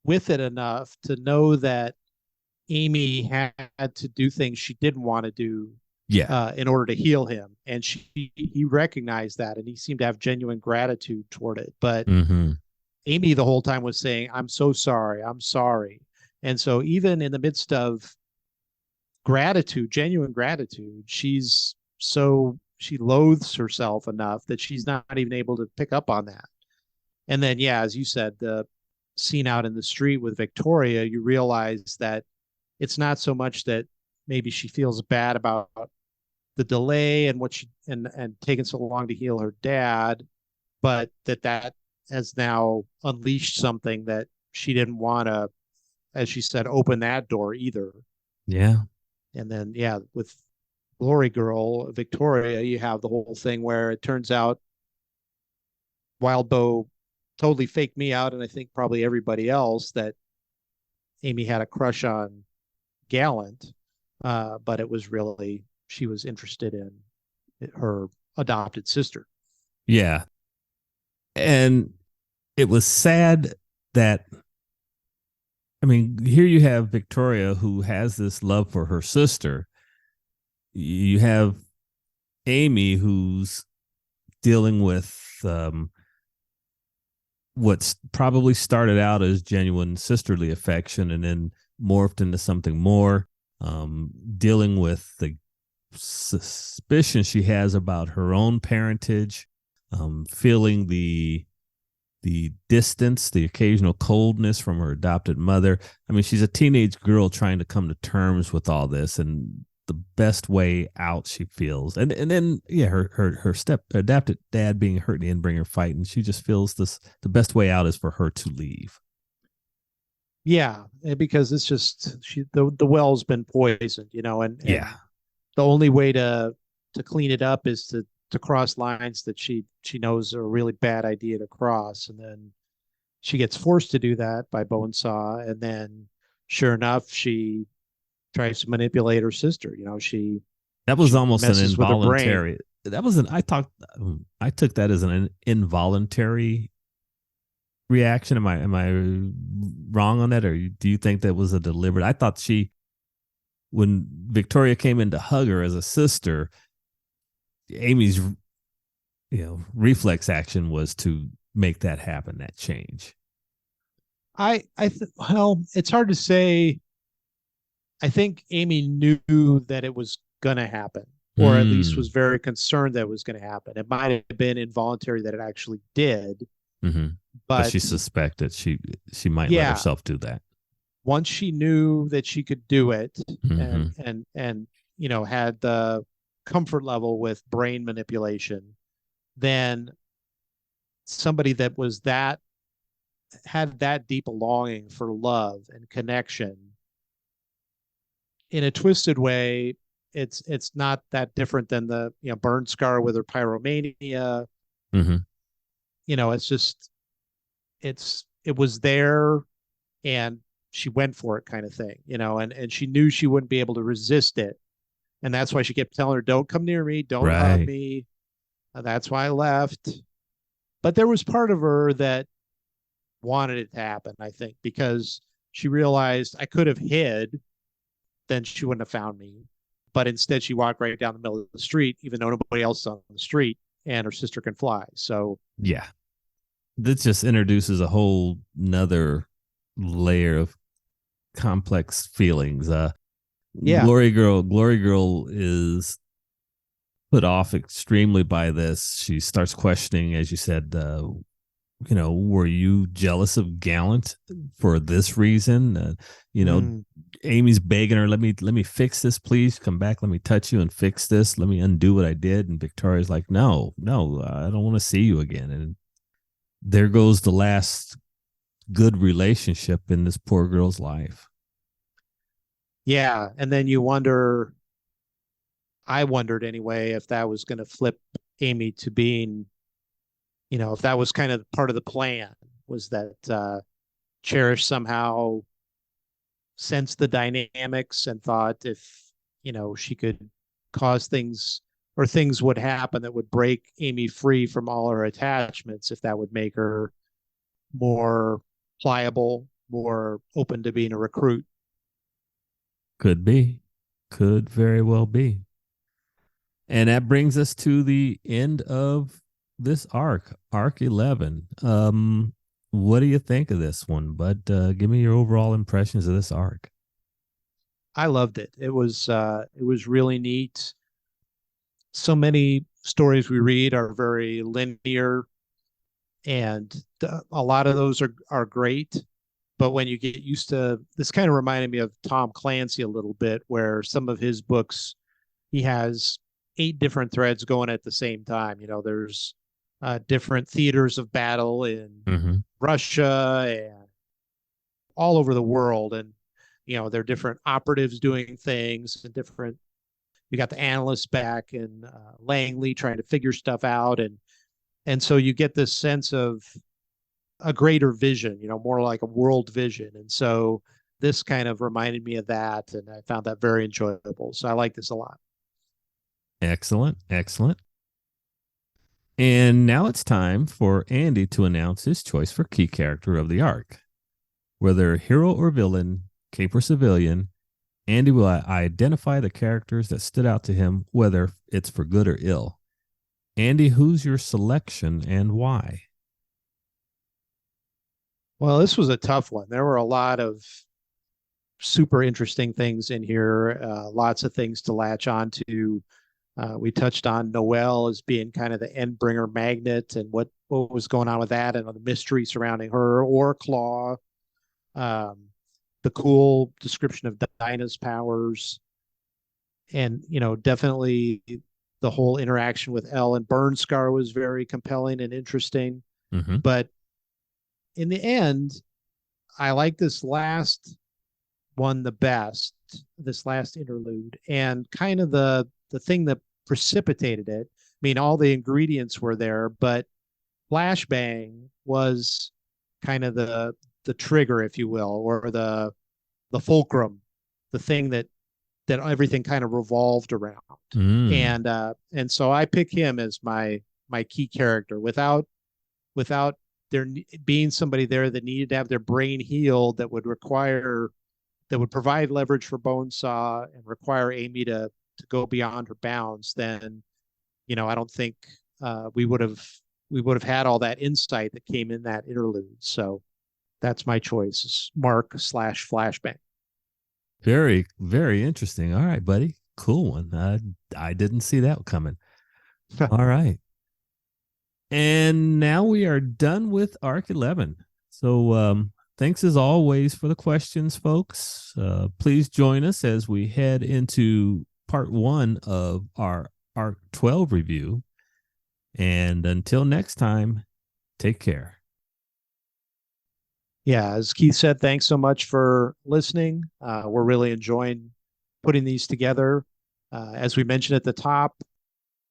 [SPEAKER 2] with it enough to know that Amy had to do things she didn't want to do, in order to heal him. And he recognized that, and he seemed to have genuine gratitude toward it. But Amy the whole time was saying, I'm so sorry. I'm sorry. And so even in the midst of gratitude, genuine gratitude, she loathes herself enough that she's not even able to pick up on that. And then, yeah, as you said, the scene out in the street with Victoria, you realize that it's not so much that maybe she feels bad about the delay and what and taking so long to heal her dad, but that has now unleashed something that she didn't want to, as she said, open that door either.
[SPEAKER 1] Yeah.
[SPEAKER 2] And then, yeah, with Glory Girl, Victoria, you have the whole thing where it turns out Wildbow totally faked me out, and I think probably everybody else, that Amy had a crush on Gallant, but it was really, she was interested in her adopted sister.
[SPEAKER 1] Yeah. And it was sad that, I mean, here you have Victoria, who has this love for her sister. You have Amy, who's dealing with what's probably started out as genuine sisterly affection and then morphed into something more, dealing with the suspicion she has about her own parentage, feeling the distance, the occasional coldness from her adopted mother. I mean, she's a teenage girl trying to come to terms with all this, and the best way out she feels. And then yeah, her adopted dad being hurt in the inbringer fight, and she just feels this the best way out is for her to leave.
[SPEAKER 2] Yeah, because it's just the well's been poisoned,
[SPEAKER 1] Yeah.
[SPEAKER 2] and the only way to clean it up is to cross lines that she knows are a really bad idea to cross, and then she gets forced to do that by Bonesaw, and then sure enough, she tries to manipulate her sister.
[SPEAKER 1] That was
[SPEAKER 2] She
[SPEAKER 1] almost an
[SPEAKER 2] messes with her brain.
[SPEAKER 1] involuntary. That was an I took that as an involuntary reaction. Am I wrong on that, or do you think that was a deliberate? I thought she, when Victoria came in to hug her as a sister, Amy's reflex action was to make that happen, that change.
[SPEAKER 2] Well, it's hard to say. I think Amy knew that it was going to happen, or at least was
[SPEAKER 1] Mm.
[SPEAKER 2] very concerned that it was going to happen. It might have been involuntary that it actually did,
[SPEAKER 1] Mm-hmm. But
[SPEAKER 2] but
[SPEAKER 1] she suspected she might let
[SPEAKER 2] yeah,
[SPEAKER 1] herself do that.
[SPEAKER 2] once she knew that she could do it,
[SPEAKER 1] Mm-hmm.
[SPEAKER 2] and had the comfort level with brain manipulation, then somebody that was that had that deep a longing for love and connection in a twisted way, it's not that different than the burn scar with her pyromania.
[SPEAKER 1] Mm-hmm.
[SPEAKER 2] It's just it was there, and she went for it, kind of thing. And she knew she wouldn't be able to resist it, and that's why she kept telling her, "Don't come near me, don't hug
[SPEAKER 1] Right.
[SPEAKER 2] me." That's why I left. But there was part of her that wanted it to happen, I think, because she realized I could have hid, then she wouldn't have found me. But instead, she walked right down the middle of the street, even though nobody else is on the street, and her sister can fly. So,
[SPEAKER 1] Yeah. This just introduces a whole nother layer of complex feelings.
[SPEAKER 2] yeah.
[SPEAKER 1] Glory Girl is put off extremely by this. She starts questioning, as you said, were you jealous of Gallant for this reason? You know,
[SPEAKER 2] Mm,
[SPEAKER 1] Amy's begging her, let me fix this, please. Come back, let me touch you and fix this. Let me undo what I did. And Victoria's like, no, no, I don't want to see you again. And there goes the last good relationship in this poor girl's life.
[SPEAKER 2] yeah. And then I wondered anyway, if that was going to flip Amy to being, if that was kind of part of the plan, was that Cherish somehow sensed the dynamics and thought if she could cause things, or things would happen that would break Amy free from all her attachments, if that would make her more pliable, more open to being a recruit.
[SPEAKER 1] Could be, could very well be. And that brings us to the end of this arc 11. What do you think of this one? But give me your overall impressions of this arc.
[SPEAKER 2] I loved it. It was really neat. So many stories we read are very linear, and a lot of those are great. But when you get used to this, kind of reminded me of Tom Clancy a little bit, where some of his books, he has 8 different threads going at the same time. There's different theaters of battle in
[SPEAKER 1] Mm-hmm.
[SPEAKER 2] Russia and all over the world, and there are different operatives doing things, and different. You got the analysts back in Langley trying to figure stuff out, and so you get this sense of a greater vision, more like a world vision. And so this kind of reminded me of that, and I found that very enjoyable. So I like this a lot.
[SPEAKER 1] Excellent, excellent. And now it's time for Andy to announce his choice for key character of the arc. Whether hero or villain, cape or civilian, Andy will identify the characters that stood out to him, whether it's for good or ill. Andy, who's your selection and why?
[SPEAKER 2] Well, this was a tough one. There were a lot of super interesting things in here, lots of things to latch onto. We touched on Noelle as being kind of the Endbringer magnet and what was going on with that and the mystery surrounding her, or Claw. The cool description of Dinah's powers, and definitely the whole interaction with Elle and Burnscar was very compelling and interesting.
[SPEAKER 1] Mm-hmm.
[SPEAKER 2] But in the end, I like this last one the best, this last interlude, and kind of the thing that precipitated it. I mean, all the ingredients were there, but Flashbang was kind of the trigger, if you will, or the fulcrum, the thing that everything kind of revolved around. And so I pick him as my key character. Without there being somebody there that needed to have their brain healed, that would provide leverage for Bonesaw and require Amy to go beyond her bounds, then I don't think we would have had all that insight that came in that interlude. So that's my choice, is Mark/Flashbang.
[SPEAKER 1] Very, very interesting. All right, buddy. Cool one. I didn't see that coming. All right. And now we are done with Arc 11. So thanks as always for the questions, folks. Please join us as we head into part 1 of our Arc 12 review. And until next time, take care.
[SPEAKER 2] Yeah, as Keith said, thanks so much for listening. We're really enjoying putting these together. As we mentioned at the top,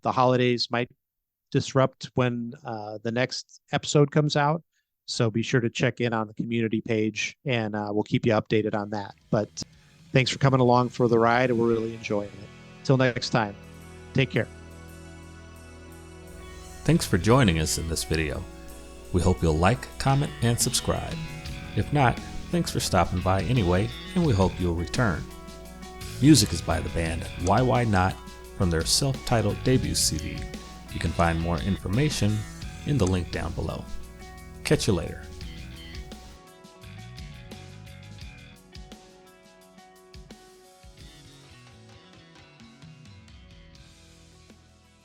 [SPEAKER 2] the holidays might disrupt when the next episode comes out. So be sure to check in on the community page, and we'll keep you updated on that. But thanks for coming along for the ride, and we're really enjoying it. Till next time, take care.
[SPEAKER 1] Thanks for joining us in this video. We hope you'll like, comment, and subscribe. If not, thanks for stopping by anyway, and we hope you'll return. Music is by the band YYNOT from their self-titled debut CD. You can find more information in the link down below. Catch you later.